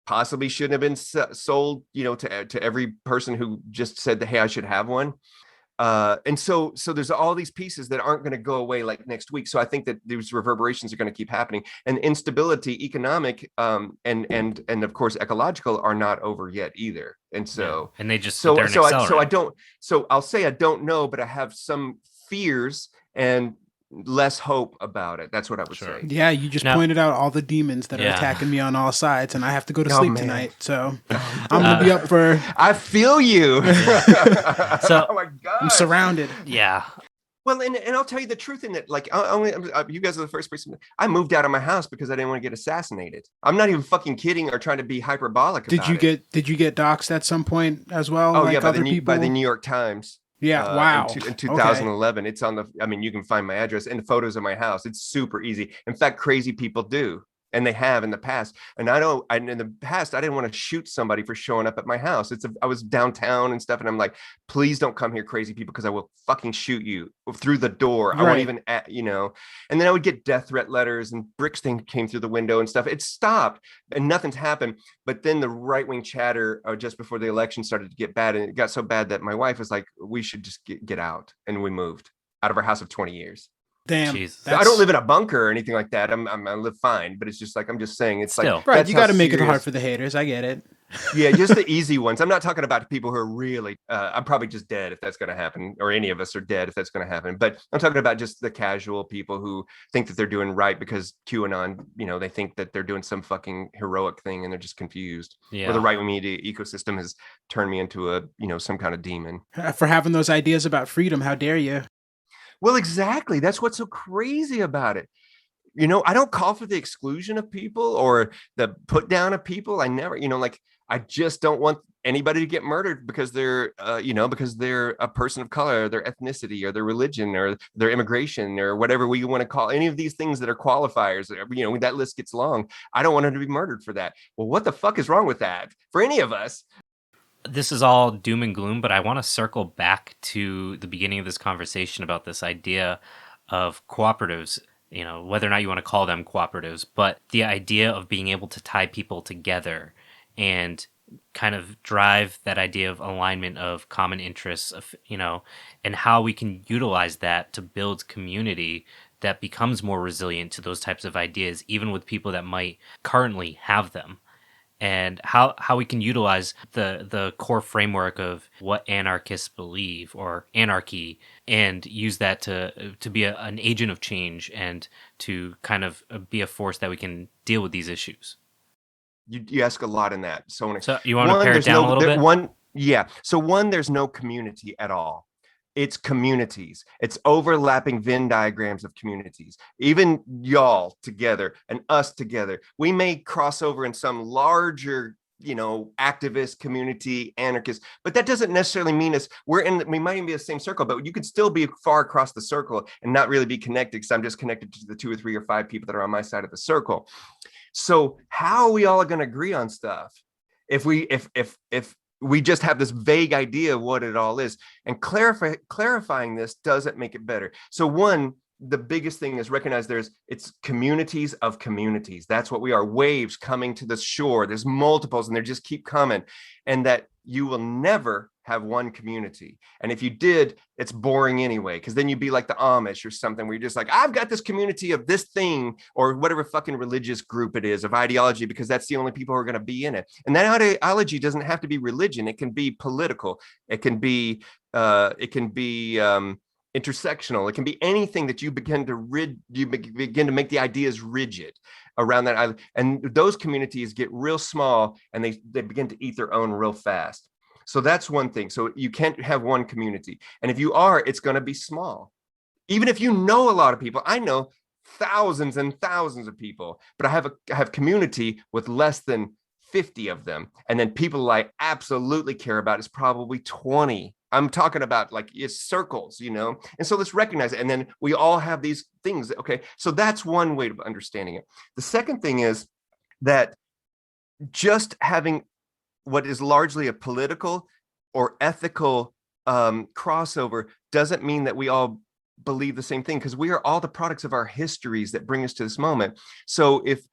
C: possibly shouldn't have been sold, to every person who just said that, hey, I should have one. And so there's all these pieces that aren't going to go away like next week. So I think that these reverberations are going to keep happening, and instability, economic, and of course ecological, are not over yet either. And so,
B: and they just
C: so I'll say I don't know, but I have some fears and less hope about it. That's what I would say.
A: Yeah, you just pointed out all the demons that are attacking me on all sides, and I have to go to sleep tonight. So I'm gonna be up for.
C: I feel you.
B: So,
C: oh my god,
A: I'm surrounded.
B: Yeah.
C: Well, and I'll tell you the truth in that, like, you guys are the first person. I moved out of my house because I didn't want to get assassinated. I'm not even fucking kidding or trying to be hyperbolic about it.
A: Did you get doxxed at some point as well?
C: Oh like yeah, by the New York Times.
A: Yeah, wow.
C: In 2011, okay. It's on you can find my address and the photos of my house. It's super easy. In fact, crazy people do. And they have in the past. And in the past, I didn't want to shoot somebody for showing up at my house. I was downtown and stuff. And I'm like, please don't come here, crazy people, because I will fucking shoot you through the door. Right. I won't even, and then I would get death threat letters and bricks came through the window and stuff. It stopped and nothing's happened. But then the right-wing chatter just before the election started to get bad. And it got so bad that my wife was like, we should just get out. And we moved out of our house of 20 years.
A: Damn,
C: I don't live in a bunker or anything like that. I live fine, but it's just like, I'm just saying, it's still,
A: like, right. You got to make it hard for the haters. I get it.
C: Yeah, just the easy ones. I'm not talking about people who are really, I'm probably just dead if that's going to happen, or any of us are dead if that's going to happen. But I'm talking about just the casual people who think that they're doing right because QAnon, they think that they're doing some fucking heroic thing and they're just confused. Or the
B: Yeah.
C: right media ecosystem has turned me into some kind of demon.
A: For having those ideas about freedom, how dare you?
C: Well, exactly. That's what's so crazy about it. I don't call for the exclusion of people or the put down of people. I never, like, I just don't want anybody to get murdered because because they're a person of color, or their ethnicity, or their religion, or their immigration, or whatever we want to call any of these things that are qualifiers. That list gets long. I don't want them to be murdered for that. Well, what the fuck is wrong with that for any of us?
B: This is all doom and gloom, but I want to circle back to the beginning of this conversation about this idea of cooperatives, whether or not you want to call them cooperatives, but the idea of being able to tie people together and kind of drive that idea of alignment of common interests and how we can utilize that to build community that becomes more resilient to those types of ideas, even with people that might currently have them, and how we can utilize the core framework of what anarchists believe, or anarchy, and use that to be an agent of change and to kind of be a force that we can deal with these issues.
C: You ask a lot in that.
B: So you want to pare it down a little bit?
C: Yeah. So there's no community at all. It's communities. It's overlapping Venn diagrams of communities. Even y'all together and us together, we may cross over in some larger, activist community, anarchist, but that doesn't necessarily mean we might even be the same circle, but you could still be far across the circle and not really be connected, because I'm just connected to the 2 or 3 or 5 people that are on my side of the circle. So how are we all going to agree on stuff if we just have this vague idea of what it all is? And clarifying this doesn't make it better. So the biggest thing is recognize it's communities of communities. That's what we are. Waves coming to the shore. There's multiples and they just keep coming. And that you will never have one community. And if you did, it's boring anyway, because then you'd be like the Amish or something, where you're just like, I've got this community of this thing, or whatever fucking religious group it is, of ideology, because that's the only people who are going to be in it. And that ideology doesn't have to be religion. It can be political. It can be intersectional. It can be anything that you begin to make the ideas rigid around that. And those communities get real small and they begin to eat their own real fast. So that's one thing. So you can't have one community. And if you are, it's going to be small. Even if you know a lot of people, I know thousands and thousands of people, but I have community with less than 50 of them. And then people I absolutely care about is probably 20. I'm talking about like it's circles, And so let's recognize it. And then we all have these things. Okay. So that's one way of understanding it. The second thing is that just having what is largely a political or ethical crossover doesn't mean that we all believe the same thing, because we are all the products of our histories that bring us to this moment. So if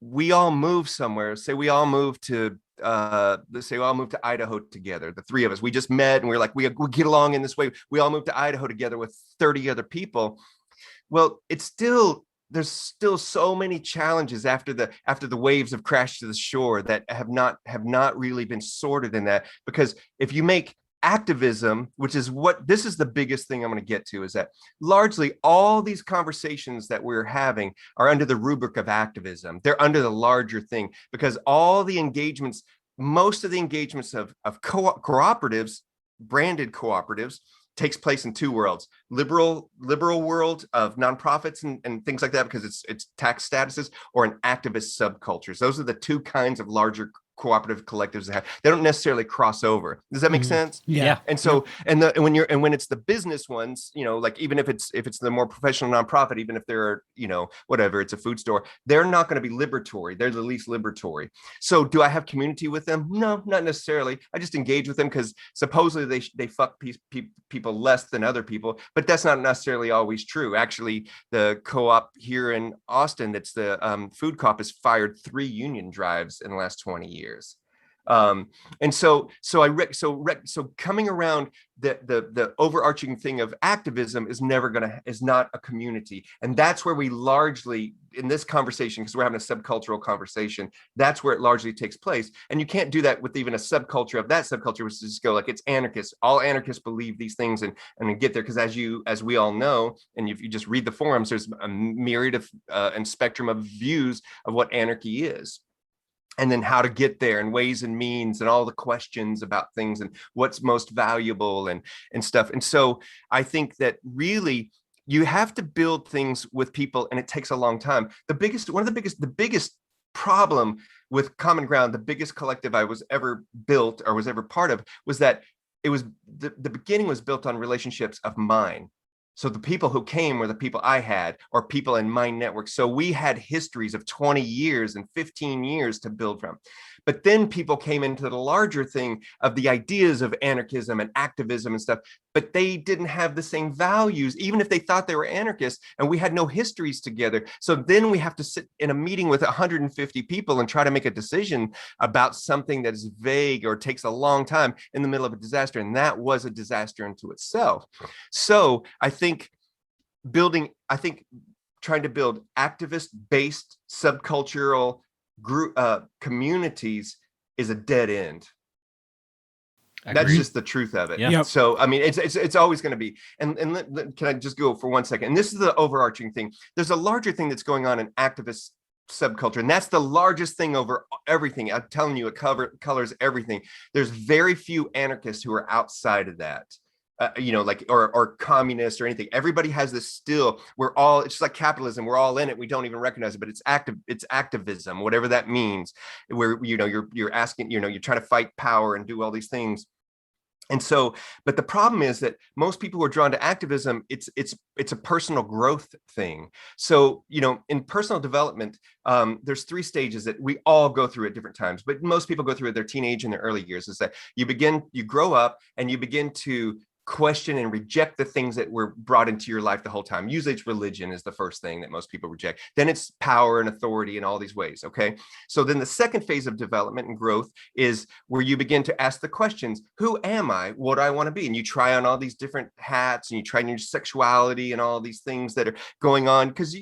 C: we all move somewhere, say we all move to let's say we all moved to Idaho together, the 3 of us, we just met and we're like, we get along in this way. We all moved to Idaho together with 30 other people. Well, there's still so many challenges after the waves have crashed to the shore that have not really been sorted in that. Because if you make activism, which is this is the biggest thing I'm going to get to, is that largely all these conversations that we're having are under the rubric of activism. They're under the larger thing, because all the engagements, most of the engagements of cooperatives, branded cooperatives, takes place in 2 worlds: liberal world of nonprofits and things like that, because it's tax statuses, or an activist subcultures. Those are the 2 kinds of larger cooperative collectives that have. They don't necessarily cross over. Does that make sense?
B: Yeah.
C: And so, and when it's the business ones, like even if it's the more professional nonprofit, even if they're, whatever, it's a food store, they're not going to be liberatory. They're the least liberatory. So do I have community with them? No, not necessarily. I just engage with them because supposedly they fuck people less than other people, but that's not necessarily always true. Actually, the co-op here in Austin, that's the food co-op, has fired 3 union drives in the last 20 years. And so coming around the overarching thing of activism is not a community. And that's where we largely, in this conversation, because we're having a subcultural conversation, that's where it largely takes place. And you can't do that with even a subculture of that subculture, which is just go like, it's anarchists. All anarchists believe these things and get there. Because as we all know, and if you just read the forums, there's a myriad of and spectrum of views of what anarchy is, and then how to get there, and ways and means, and all the questions about things, and what's most valuable, and stuff. And so I think that really you have to build things with people, and it takes a long time. The biggest problem with Common Ground, the biggest collective I was ever built or was ever part of, was that it was the beginning was built on relationships of mine. So the people who came were the people I had, or people in my network. So we had histories of 20 years and 15 years to build from. But then people came into the larger thing of the ideas of anarchism and activism and stuff, but they didn't have the same values, even if they thought they were anarchists, and we had no histories together. So then we have to sit in a meeting with 150 people and try to make a decision about something that is vague or takes a long time in the middle of a disaster. And that was a disaster unto itself. So I think trying to build activist-based subcultural group communities is a dead end.
B: Agreed.
C: That's just the truth of it.
B: Yeah. Yep.
C: So I mean, it's always going to be. And can I just go for 1 second? And this is the overarching thing. There's a larger thing that's going on in activist subculture, and that's the largest thing over everything. I'm telling you, it colors everything. There's very few anarchists who are outside of that. Like or communist or anything. Everybody has this still. It's just like capitalism. We're all in it. We don't even recognize it, but it's activism, whatever that means. Where you're asking, you're trying to fight power and do all these things. And so, but the problem is that most people who are drawn to activism, it's a personal growth thing. So, in personal development, there's 3 stages that we all go through at different times, but most people go through at their teenage and their early years. Is that you grow up and you begin to question and reject the things that were brought into your life the whole time. Usually it's religion is the first thing that most people reject. Then it's power and authority and all these ways. Okay. So then the second phase of development and growth is where you begin to ask the questions, who am I? What do I want to be? And you try on all these different hats, and you try your sexuality and all these things that are going on. Cause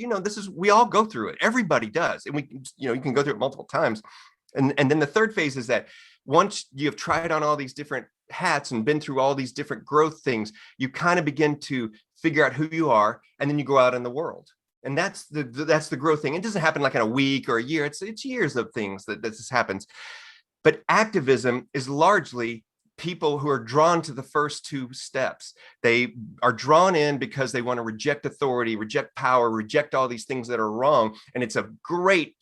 C: we all go through it. Everybody does. And you can go through it multiple times. And then the third phase is that once you have tried on all these different hats and been through all these different growth things, you kind of begin to figure out who you are, and then you go out in the world. And that's the growth thing. It doesn't happen like in a week or a year. It's years of things that this happens. But activism is largely people who are drawn to the first 2 steps. They are drawn in because they want to reject authority, reject power, reject all these things that are wrong. And it's a great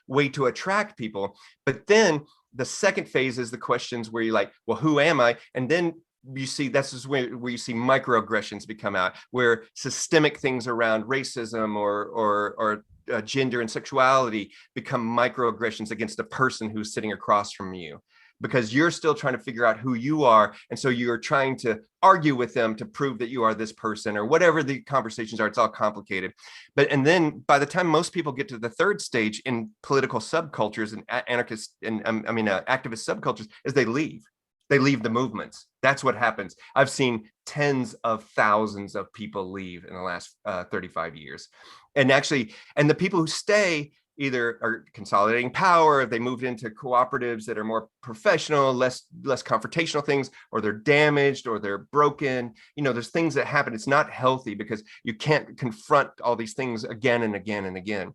C: way to attract people. But then the second phase is the questions where you're like, well, who am I? And then you see, this is where you see microaggressions become out, where systemic things around racism or gender and sexuality become microaggressions against the person who's sitting across from you, because you're still trying to figure out who you are. And so you're trying to argue with them to prove that you are this person, or whatever the conversations are. It's all complicated. And then by the time most people get to the third stage in political subcultures and anarchist and activist subcultures, is they leave the movements. That's what happens. I've seen tens of thousands of people leave in the last 35 years. And the people who stay either are consolidating power, they moved into cooperatives that are more professional, less confrontational things, or they're damaged, or they're broken. There's things that happen. It's not healthy because you can't confront all these things again and again and again.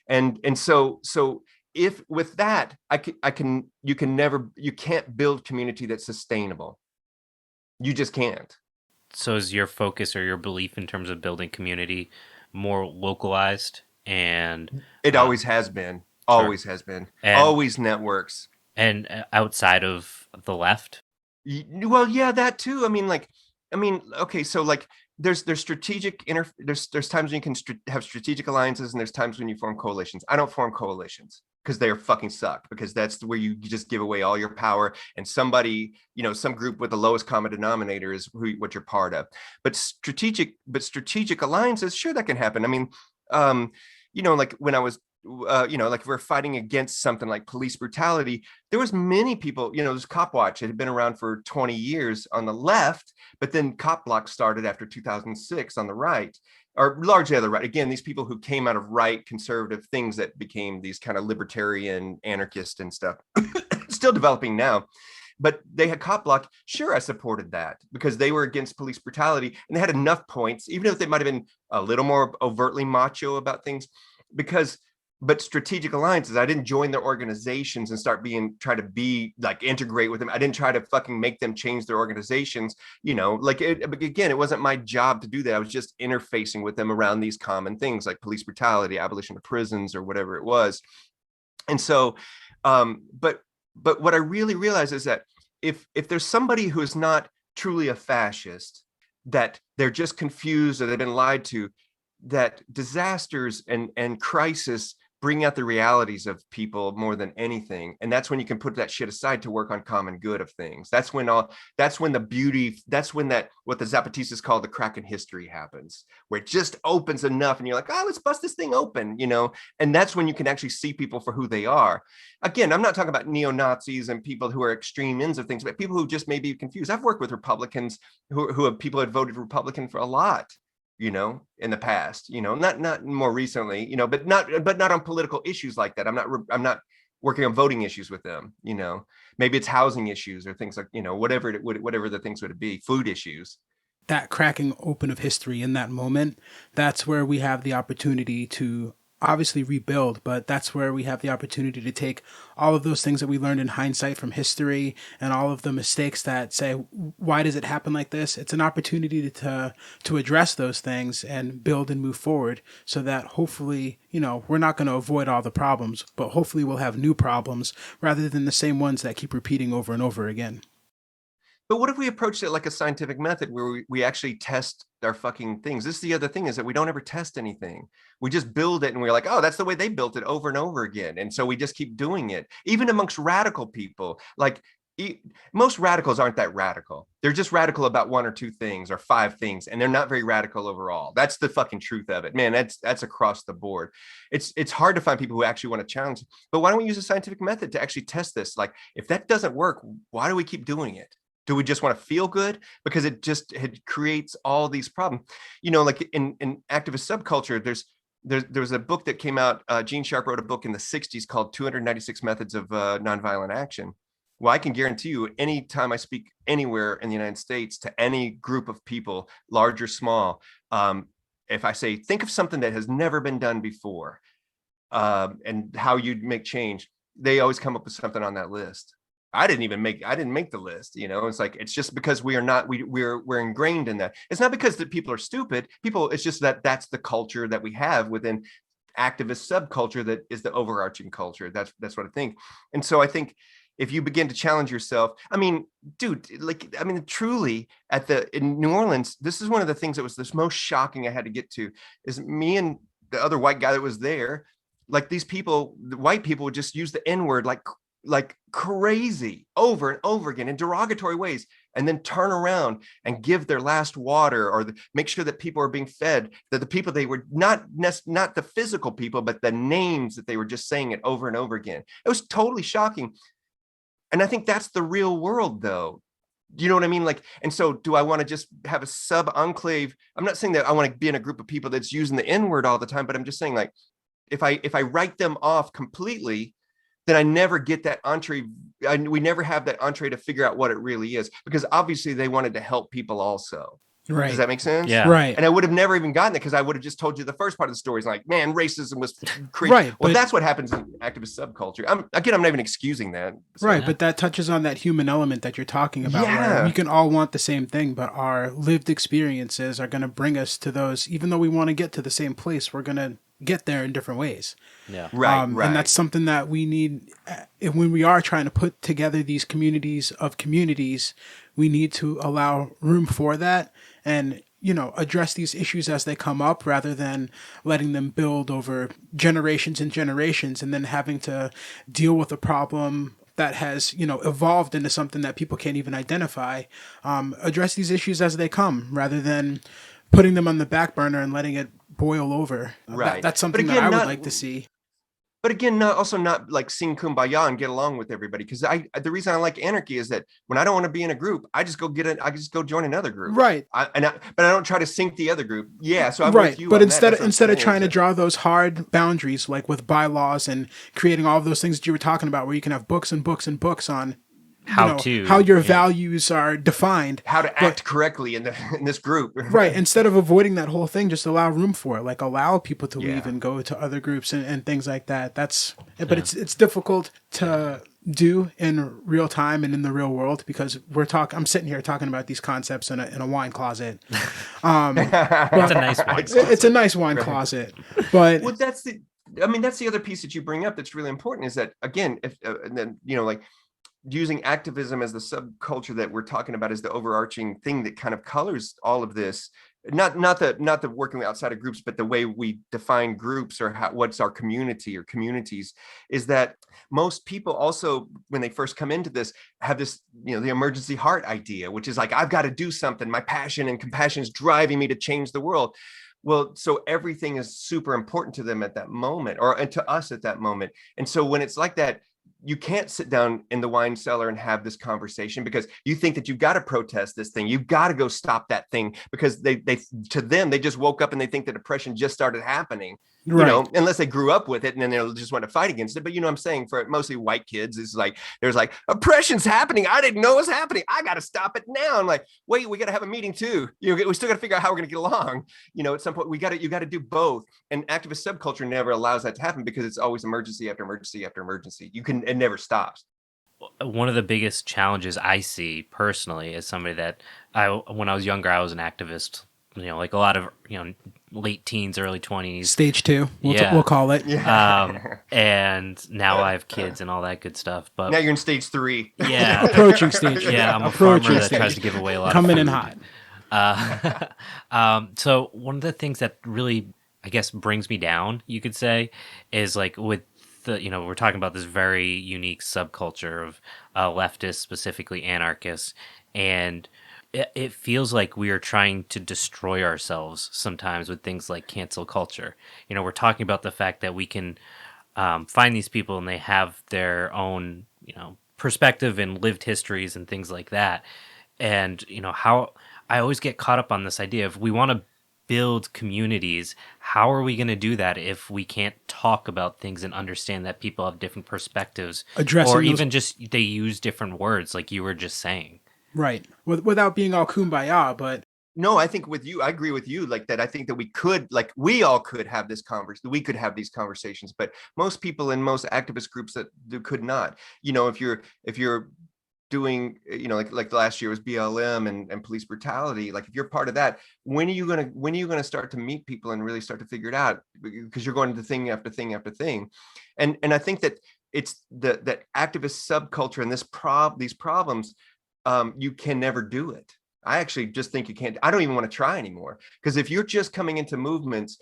C: And so if with that, you can't build community that's sustainable. You just can't.
B: So is your focus or your belief in terms of building community more localized? And
C: it always has been. Always has been. Always networks.
B: And outside of the left?
C: Well, yeah, that too. Okay, so like there's strategic there's times when you can have strategic alliances, and there's times when you form coalitions. I don't form coalitions because they fucking suck, because that's where you just give away all your power, and somebody, some group with the lowest common denominator is what you're part of. But strategic alliances, sure, that can happen. Like when I was like we're fighting against something like police brutality, there was many people, there's Cop Watch. It had been around for 20 years on the left, but then Cop Block started after 2006 on the right, or largely on the right. Again, these people who came out of right conservative things that became these kind of libertarian anarchist and stuff, still developing now. But they had Cop Block. Sure, I supported that because they were against police brutality and they had enough points, even if they might have been a little more overtly macho about things, but strategic alliances, I didn't join their organizations and try to be like integrate with them. I didn't try to fucking make them change their organizations. Again, it wasn't my job to do that. I was just interfacing with them around these common things like police brutality, abolition of prisons, or whatever it was. And so, but what I really realize is that if there's somebody who is not truly a fascist, that they're just confused or they've been lied to, that disasters and crisis bring out the realities of people more than anything. And that's when you can put that shit aside to work on common good of things. That's when what the Zapatistas call the crack in history happens, where it just opens enough and you're like, oh, let's bust this thing open, and that's when you can actually see people for who they are. Again, I'm not talking about neo-Nazis and people who are extreme ends of things, but people who just may be confused. I've worked with Republicans people had voted Republican for a lot, in the past, not more recently, but not on political issues like that. I'm not working on voting issues with them, maybe it's housing issues or things like, whatever the things would be, food issues.
A: That cracking open of history in that moment, that's where we have the opportunity to obviously rebuild, but that's where we have the opportunity to take all of those things that we learned in hindsight from history and all of the mistakes that say, why does it happen like this? It's an opportunity to address those things and build and move forward so that hopefully, we're not going to avoid all the problems, but hopefully we'll have new problems rather than the same ones that keep repeating over and over again.
C: But what if we approached it like a scientific method where we actually test our fucking things? This is the other thing, is that we don't ever test anything. We just build it and we're like, oh, that's the way they built it over and over again. And so we just keep doing it. Even amongst radical people, like most radicals aren't that radical. They're just radical about one or two things or five things. And they're not very radical overall. That's the fucking truth of it, man. That's across the board. It's hard to find people who actually want to challenge. But why don't we use a scientific method to actually test this? Like, if that doesn't work, why do we keep doing it? Do we just want to feel good? Because it creates all these problems. Like in activist subculture, there was a book that came out. Gene Sharp wrote a book in the 60s called 296 Methods of Nonviolent Action. Well, I can guarantee you, anytime I speak anywhere in the United States to any group of people, large or small, if I say, think of something that has never been done before and how you'd make change, they always come up with something on that list. I didn't make the list. It's like, it's just because we're ingrained in that. It's not because that people are stupid. It's just that's the culture that we have within activist subculture that is the overarching culture. That's what I think. And so I think if you begin to challenge yourself, truly in New Orleans, this is one of the things that was the most shocking I had to get to, is me and the other white guy that was there. Like, these people, the white people, would just use the N-word like crazy over and over again in derogatory ways, and then turn around and give their last water or make sure that people are being fed, that the people they were not the physical people, but the names that they were just saying it over and over again. It was totally shocking. And I think that's the real world, though. You know what I mean? Like, and so do I want to just have a sub enclave? I'm not saying that I want to be in a group of people that's using the N-word all the time, but I'm just saying, like, if I write them off completely, then I never get that entree. We never have that entree to figure out what it really is, because obviously they wanted to help people also. Right. Does that make sense?
B: Yeah.
A: Right.
C: And I would have never even gotten it because I would have just told you the first part of the story is like, man, racism was crazy.
A: Right.
C: Well, that's what happens in activist subculture. I'm not even excusing that.
A: So. Right. But that touches on that human element that you're talking about.
C: Yeah.
A: Where we can all want the same thing, but our lived experiences are going to bring us to those, even though we want to get to the same place, we're going to get there in different ways.
B: Yeah.
C: Right.
A: And that's something that we need when we are trying to put together these communities of communities. We need to allow room for that and, address these issues as they come up, rather than letting them build over generations and generations and then having to deal with a problem that has, evolved into something that people can't even identify. Address these issues as they come, rather than putting them on the back burner and letting it boil over.
C: Right.
A: That's something that I would like to see.
C: but again, not like sing kumbaya and get along with everybody. Because the reason I like anarchy is that when I don't want to be in a group, I just go join another group.
A: Right.
C: But I don't try to sink the other group. Yeah. So I'm
A: right.
C: with you.
A: But
C: on that.
A: instead of trying to draw those hard boundaries, like with bylaws and creating all of those things that you were talking about, where you can have books and books and books on how your values are defined,
C: how to act correctly in this group.
A: Right. Instead of avoiding that whole thing, just allow room for it. Like allow people to leave and go to other groups and things like that. But it's difficult to do in real time and in the real world, because I'm sitting here talking about these concepts in a wine closet.
B: It's a nice wine closet.
A: It's a nice wine closet. But
C: that's the other piece that you bring up that's really important, is that, again, and then, like, using activism as the subculture that we're talking about as the overarching thing that kind of colors all of this, not the working outside of groups, but the way we define groups, or what's our community or communities, is that most people also, when they first come into this, have this, the emergency heart idea, which is like, I've got to do something. My passion and compassion is driving me to change the world. Well, so everything is super important to them at that moment, and to us at that moment. And so when it's like that, you can't sit down in the wine cellar and have this conversation, because you think that you've got to protest this thing. You've got to go stop that thing, because they to them, they just woke up and they think that depression just started happening, unless they grew up with it and then they'll just want to fight against it. But I'm saying, for mostly white kids, it's like, there's like, oppression's happening. I didn't know it was happening. I got to stop it now. I'm like, wait, we got to have a meeting too. We still got to figure out how we're going to get along. At some point you got to do both. And activist subculture never allows that to happen, because it's always emergency after emergency after emergency. It never stops.
B: One of the biggest challenges I see personally, as somebody that when I was younger, I was an activist, like a lot of, late teens, early 20s.
A: Stage 2, we'll call it.
B: And now I have kids and all that good stuff. But
C: now you're in stage 3.
B: Yeah.
A: Approaching stage 3.
B: Yeah, I'm a farmer that tries to give away a lot
A: Coming
B: of food.
A: in hot.
B: So one of the things that really, I guess, brings me down, you could say, is like with we're talking about this very unique subculture of leftists, specifically anarchists, and it feels like we are trying to destroy ourselves sometimes with things like cancel culture. We're talking about the fact that we can find these people and they have their own, perspective and lived histories and things like that. And, how I always get caught up on this idea of, we want to build communities. How are we going to do that if we can't talk about things and understand that people have different perspectives, or even just they use different words, like you were just saying?
A: Right. Without being all kumbaya, but
C: no, I think I agree with you, like that. I think that we all could have this we could have these conversations, but most people in most activist groups could not. If you're doing, like last year was BLM and police brutality. Like, if you're part of that, when are you gonna start to meet people and really start to figure it out? Because you're going to thing after thing after thing, and I think that it's that activist subculture and these problems. You can never do it. I actually just think you can't. I don't even want to try anymore, because if you're just coming into movements,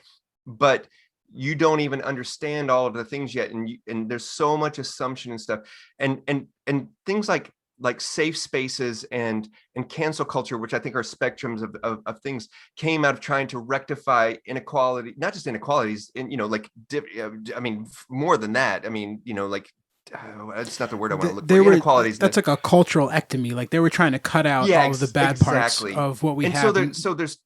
C: but you don't even understand all of the things yet, and there's so much assumption and stuff, and things like safe spaces and cancel culture, which I think are spectrums of things, came out of trying to rectify inequality, not just inequalities, and more than that. It's not the word I want to look for. Inequalities.
A: That's like a cultural ectomy. Like, they were trying to cut out all of the bad parts of what we have. So
C: there's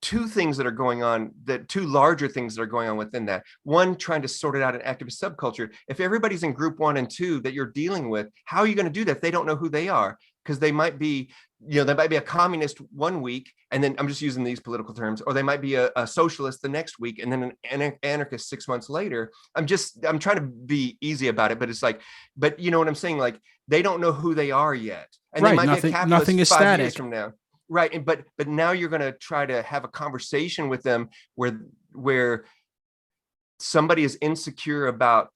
C: two things that are going on, two larger things that are going on within that. One, trying to sort it out in activist subculture. If everybody's in group 1 and 2 that you're dealing with, how are you going to do that if they don't know who they are? Because they might be, they might be a communist one week, and then, I'm just using these political terms, or they might be a socialist the next week, and then an anarchist 6 months later. I'm trying to be easy about it, but it's like, but you know what I'm saying? Like, they don't know who they are yet. And they might be a capitalist
A: nothing is
C: 5
A: static.
C: years from now. Right. And but now you're going to try to have a conversation with them where somebody is insecure about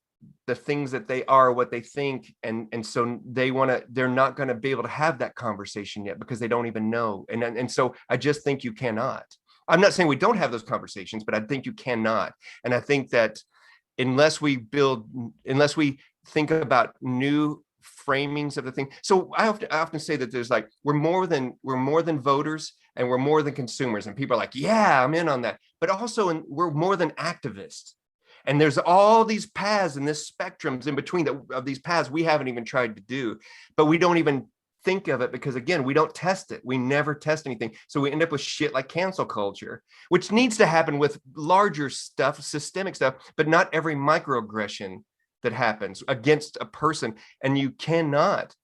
C: the things that they are, what they think, and so they're not going to be able to have that conversation yet, because they don't even know. And so I just think you cannot. I'm not saying we don't have those conversations, but I think you cannot. And I think that unless we think about new framings of the thing. So I often say that there's like, we're more than voters, and we're more than consumers, and people are like, yeah, I'm in on that. But also, we're more than activists. And there's all these paths and this spectrums in between of these paths we haven't even tried to do, but we don't even think of it because, again, we don't test it. We never test anything. So we end up with shit like cancel culture, which needs to happen with larger stuff, systemic stuff, but not every microaggression that happens against a person. And you cannot.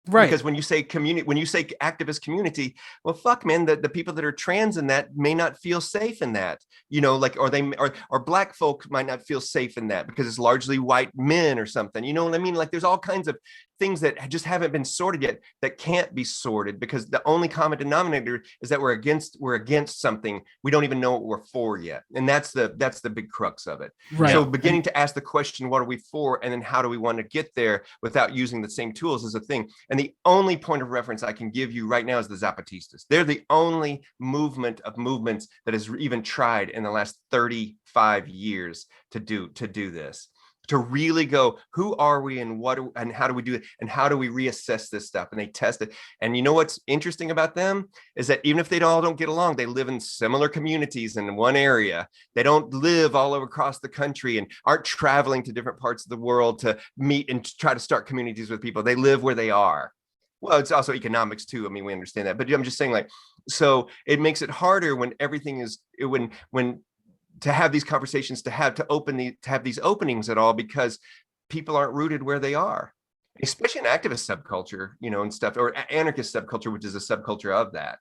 A: Right.
C: Because when you say community, when you say activist community, well, fuck, man, the people that are trans in that may not feel safe in that, like, or black folk might not feel safe in that because it's largely white men or something. You know what I mean? Like, there's all kinds of things that just haven't been sorted yet that can't be sorted because the only common denominator is that we're against something. We don't even know what we're for yet. And that's the big crux of it.
A: Right.
C: So beginning to ask the question, what are we for? And then how do we want to get there without using the same tools is a thing. And the only point of reference I can give you right now is the Zapatistas. They're the only movement of movements that has even tried in the last 35 years to do this. To really go, who are we and and how do we do it? And how do we reassess this stuff? And they test it. And you know what's interesting about them is that even if they all don't get along, they live in similar communities in one area. They don't live all over across the country and aren't traveling to different parts of the world to meet and try to start communities with people. They live where they are. Well, it's also economics too. I mean, we understand that, but I'm just saying, like, so it makes it harder when everything is when to have these conversations, to have these openings at all, because people aren't rooted where they are, especially in activist subculture, and stuff, or anarchist subculture, which is a subculture of that,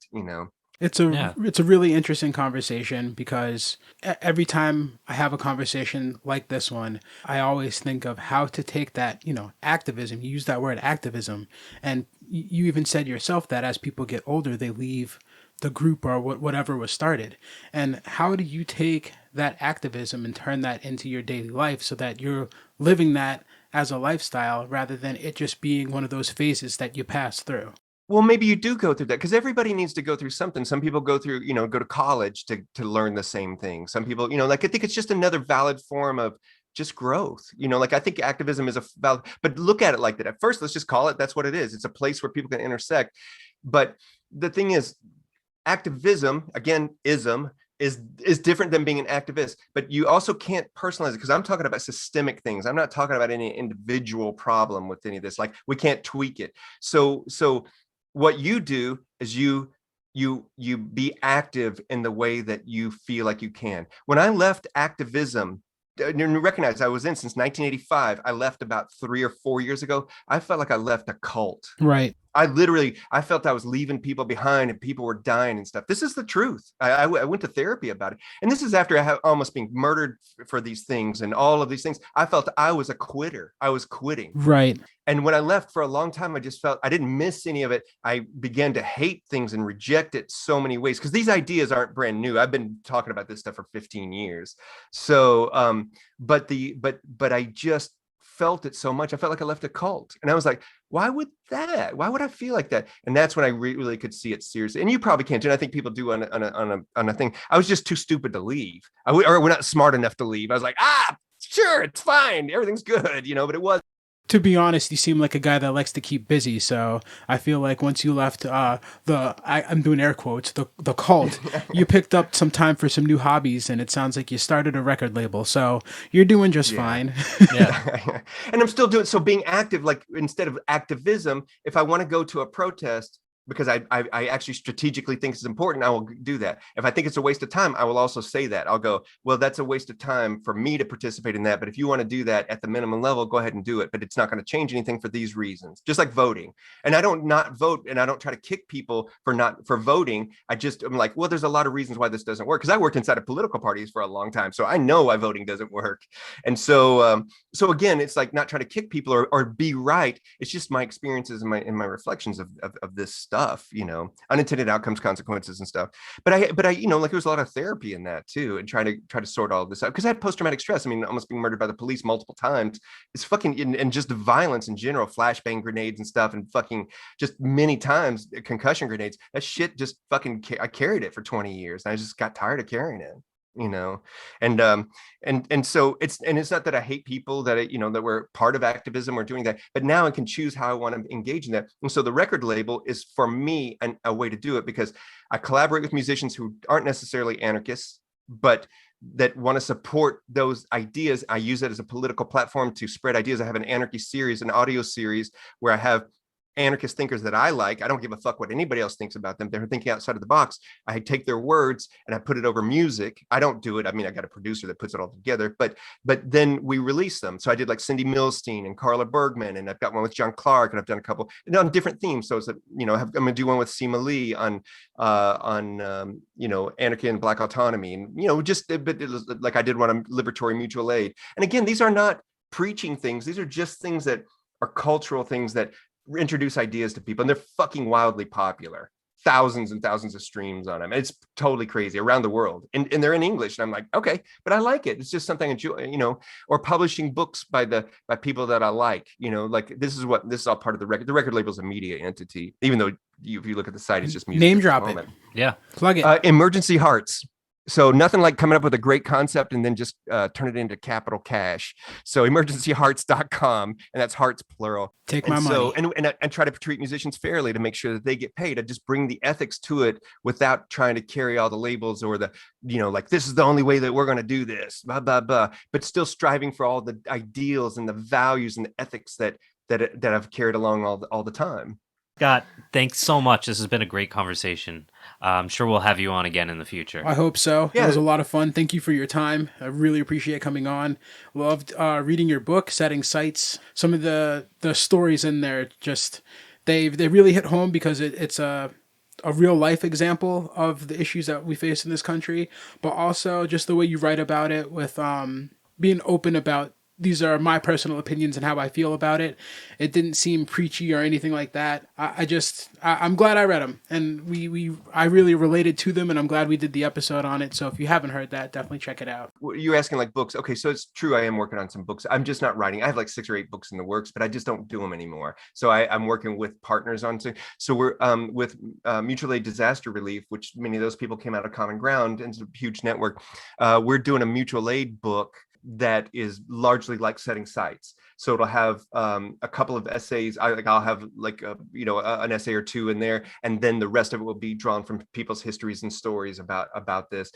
A: It's a really interesting conversation because every time I have a conversation like this one, I always think of how to take that, activism. You use that word activism, and you even said yourself that as people get older, they leave the group or whatever was started. And how do you take that activism and turn that into your daily life so that you're living that as a lifestyle rather than it just being one of those phases that you pass through?
C: Well, maybe you do go through that because everybody needs to go through something. Some people go through, go to college to learn the same thing. Some people, like, I think it's just another valid form of just growth. Like, I think activism is a valid, but look at it like that. At first, let's just call it, that's what it is. It's a place where people can intersect. But the thing is, activism, again, is different than being an activist, but you also can't personalize it because I'm talking about systemic things. I'm not talking about any individual problem with any of this. Like, we can't tweak it. So what you do is you be active in the way that you feel like you can. When I left activism, you recognize I was in since 1985. I left about 3 or 4 years ago. I felt like I left a cult.
A: Right.
C: I felt I was leaving people behind and people were dying and stuff. This is the truth. I went to therapy about it. And this is after I had almost been murdered for these things and all of these things. I felt I was a quitter. I was quitting.
A: Right.
C: And when I left for a long time, I just felt I didn't miss any of it. I began to hate things and reject it so many ways because these ideas aren't brand new. I've been talking about this stuff for 15 years. So, but I just felt it so much. I felt like I left a cult, and I was like, why would I feel like that? And that's when I really could see it seriously. And you probably can't too. And I think people do on a thing. I was just too stupid to leave. Or we're not smart enough to leave. I was like, sure, it's fine, everything's good, but it was.
A: To be honest, you seem like a guy that likes to keep busy. So I feel like once you left I'm doing air quotes, the cult, you picked up some time for some new hobbies, and it sounds like you started a record label. So you're doing just fine.
C: Yeah. And I'm still doing, so being active, like instead of activism, if I want to go to a protest, because I actually strategically think it's important, I will do that. If I think it's a waste of time, I will also say that. I'll go, well, that's a waste of time for me to participate in that. But if you want to do that at the minimum level, go ahead and do it. But it's not going to change anything for these reasons, just like voting. And I don't not vote, and I don't try to kick people for voting. I'm like, well, there's a lot of reasons why this doesn't work. Because I worked inside of political parties for a long time. So I know why voting doesn't work. And so again, it's like not trying to kick people or be right. It's just my experiences and my reflections of this stuff. Unintended outcomes, consequences, and stuff. But I, like, there was a lot of therapy in that too, and try to sort all of this out because I had post-traumatic stress. I mean, almost being murdered by the police multiple times. It's fucking, and just violence in general, flashbang grenades and stuff, and fucking just many times concussion grenades. That shit just fucking, I carried it for 20 years, and I just got tired of carrying it. And so it's not that I hate people that that were part of activism or doing that, but now I can choose how I want to engage in that. And so the record label is for me a way to do it because I collaborate with musicians who aren't necessarily anarchists, but that want to support those ideas. I use it as a political platform to spread ideas. I have an anarchy series, an audio series where I have anarchist thinkers that I like. I don't give a fuck what anybody else thinks about them. They're thinking outside of the box. I take their words and I put it over music. I don't do it. I mean, I got a producer that puts it all together, but then we release them. So I did like Cindy Milstein and Carla Bergman, and I've got one with John Clark, and I've done a couple on different themes. So it's I'm going to do one with Seema Lee on anarchy and Black autonomy, and but it was like I did one on liberatory mutual aid. And again, these are not preaching things. These are just things that are cultural things that introduce ideas to people, and they're fucking wildly popular. Thousands and thousands of streams on them. It's totally crazy around the world, and they're in English. And I'm like, okay, but I like it. It's just something I enjoy, or publishing books by people that I like. Like this is all part of the record. The record label is a media entity, even though if you look at the site, it's just music.
A: Name drop it.
B: Yeah,
A: plug it.
C: Emergency Hearts. So nothing like coming up with a great concept and then just turn it into capital cash. So emergencyhearts.com, and that's hearts plural.
A: Take my money.
C: And try to treat musicians fairly to make sure that they get paid. I just bring the ethics to it without trying to carry all the labels or the, like this is the only way that we're going to do this, blah, blah, blah, but still striving for all the ideals and the values and the ethics that I've carried along all the time.
B: Scott, thanks so much. This has been a great conversation. I'm sure we'll have you on again in the future.
A: I hope so.
C: Yeah.
A: It was a lot of fun. Thank you for your time. I really appreciate coming on. Loved reading your book, Setting Sights. Some of the stories in there, just they really hit home because it's a real life example of the issues that we face in this country, but also just the way you write about it with being open about these are my personal opinions and how I feel about it. It didn't seem preachy or anything like that. I'm glad I read them, and I really related to them, and I'm glad we did the episode on it. So if you haven't heard that, definitely check it out.
C: You're asking like books. Okay, so it's true. I am working on some books. I'm just not writing. I have like 6 or 8 books in the works, but I just don't do them anymore. So I'm working with partners on. So we're with Mutual Aid Disaster Relief, which many of those people came out of Common Ground, and it's a huge network. We're doing a mutual aid book that is largely like Setting Sights. So it'll have a couple of essays. I'll have like an essay or 2 in there, and then the rest of it will be drawn from people's histories and stories about this,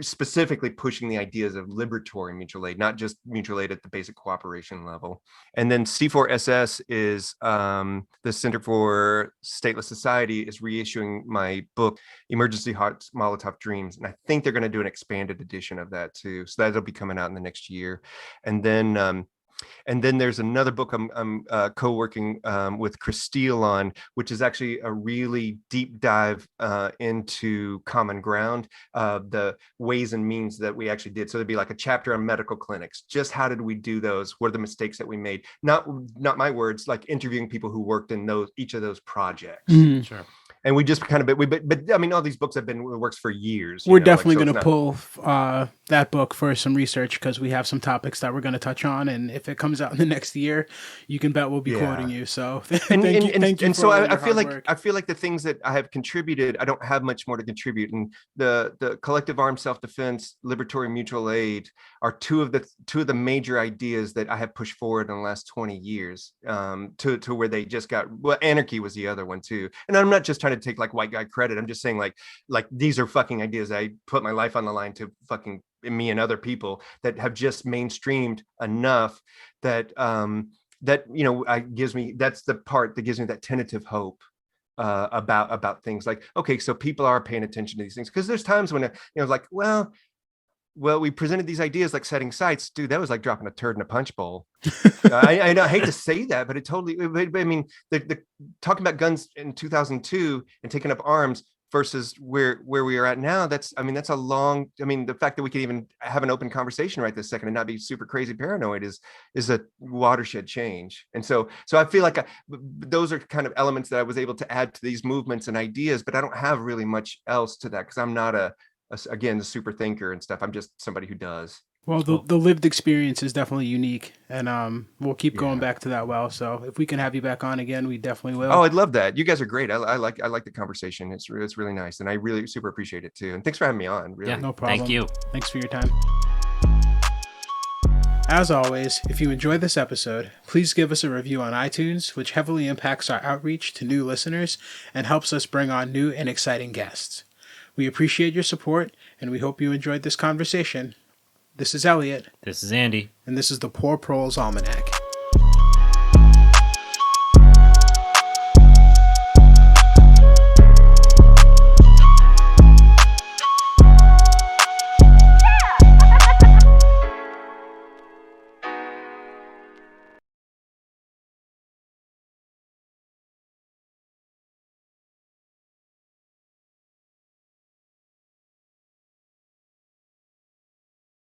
C: specifically pushing the ideas of liberatory mutual aid, not just mutual aid at the basic cooperation level. And then C4SS is the Center for Stateless Society is reissuing my book, Emergency Hearts, Molotov Dreams, and I think they're going to do an expanded edition of that too. So that'll be coming out in the next year, and then there's another book I'm co-working with Chris Steele on, which is actually a really deep dive into Common Ground, the ways and means that we actually did. So there'd be like a chapter on medical clinics. Just how did we do those? What are the mistakes that we made? Not my words, like interviewing people who worked in each of those projects.
A: Mm-hmm.
B: Sure.
C: And we just kind of, but I mean, all these books have been in the works for years.
A: We're definitely going to pull that book for some research because we have some topics that we're going to touch on. And if it comes out in the next year, you can bet we'll be quoting you. So thank you.
C: And so I feel like the things that I have contributed, I don't have much more to contribute. And the collective armed self-defense, liberatory mutual aid are two of the major ideas that I have pushed forward in the last 20 years to where they just got, well, anarchy was the other one too. And I'm not just trying to take like white guy credit. I'm just saying like these are fucking ideas I put my life on the line to fucking me and other people that have just mainstreamed enough that gives me, that's the part that gives me that tentative hope about things like, okay, so people are paying attention to these things, because there's times when like, well, we presented these ideas like Setting Sights, dude, that was like dropping a turd in a punch bowl. I hate to say that, but it totally, I mean, the talking about guns in 2002 and taking up arms versus where we are at now, that's a long, the fact that we can even have an open conversation right this second and not be super crazy paranoid is a watershed change. And so I feel like those are kind of elements that I was able to add to these movements and ideas, but I don't have really much else to that because I'm not again, the super thinker and stuff. I'm just somebody who does.
A: Well, the lived experience is definitely unique, and we'll keep going back to that. Well, so if we can have you back on again, we definitely will.
C: Oh, I'd love that. You guys are great. I like the conversation. It's really nice, and I really super appreciate it too. And thanks for having me on. Really.
B: Yeah,
A: no problem.
B: Thank you.
A: Thanks for your time. As always, if you enjoyed this episode, please give us a review on iTunes, which heavily impacts our outreach to new listeners and helps us bring on new and exciting guests. We appreciate your support, and we hope you enjoyed this conversation. This is Elliot.
B: This is Andy.
A: And this is the Poor Proles Almanac.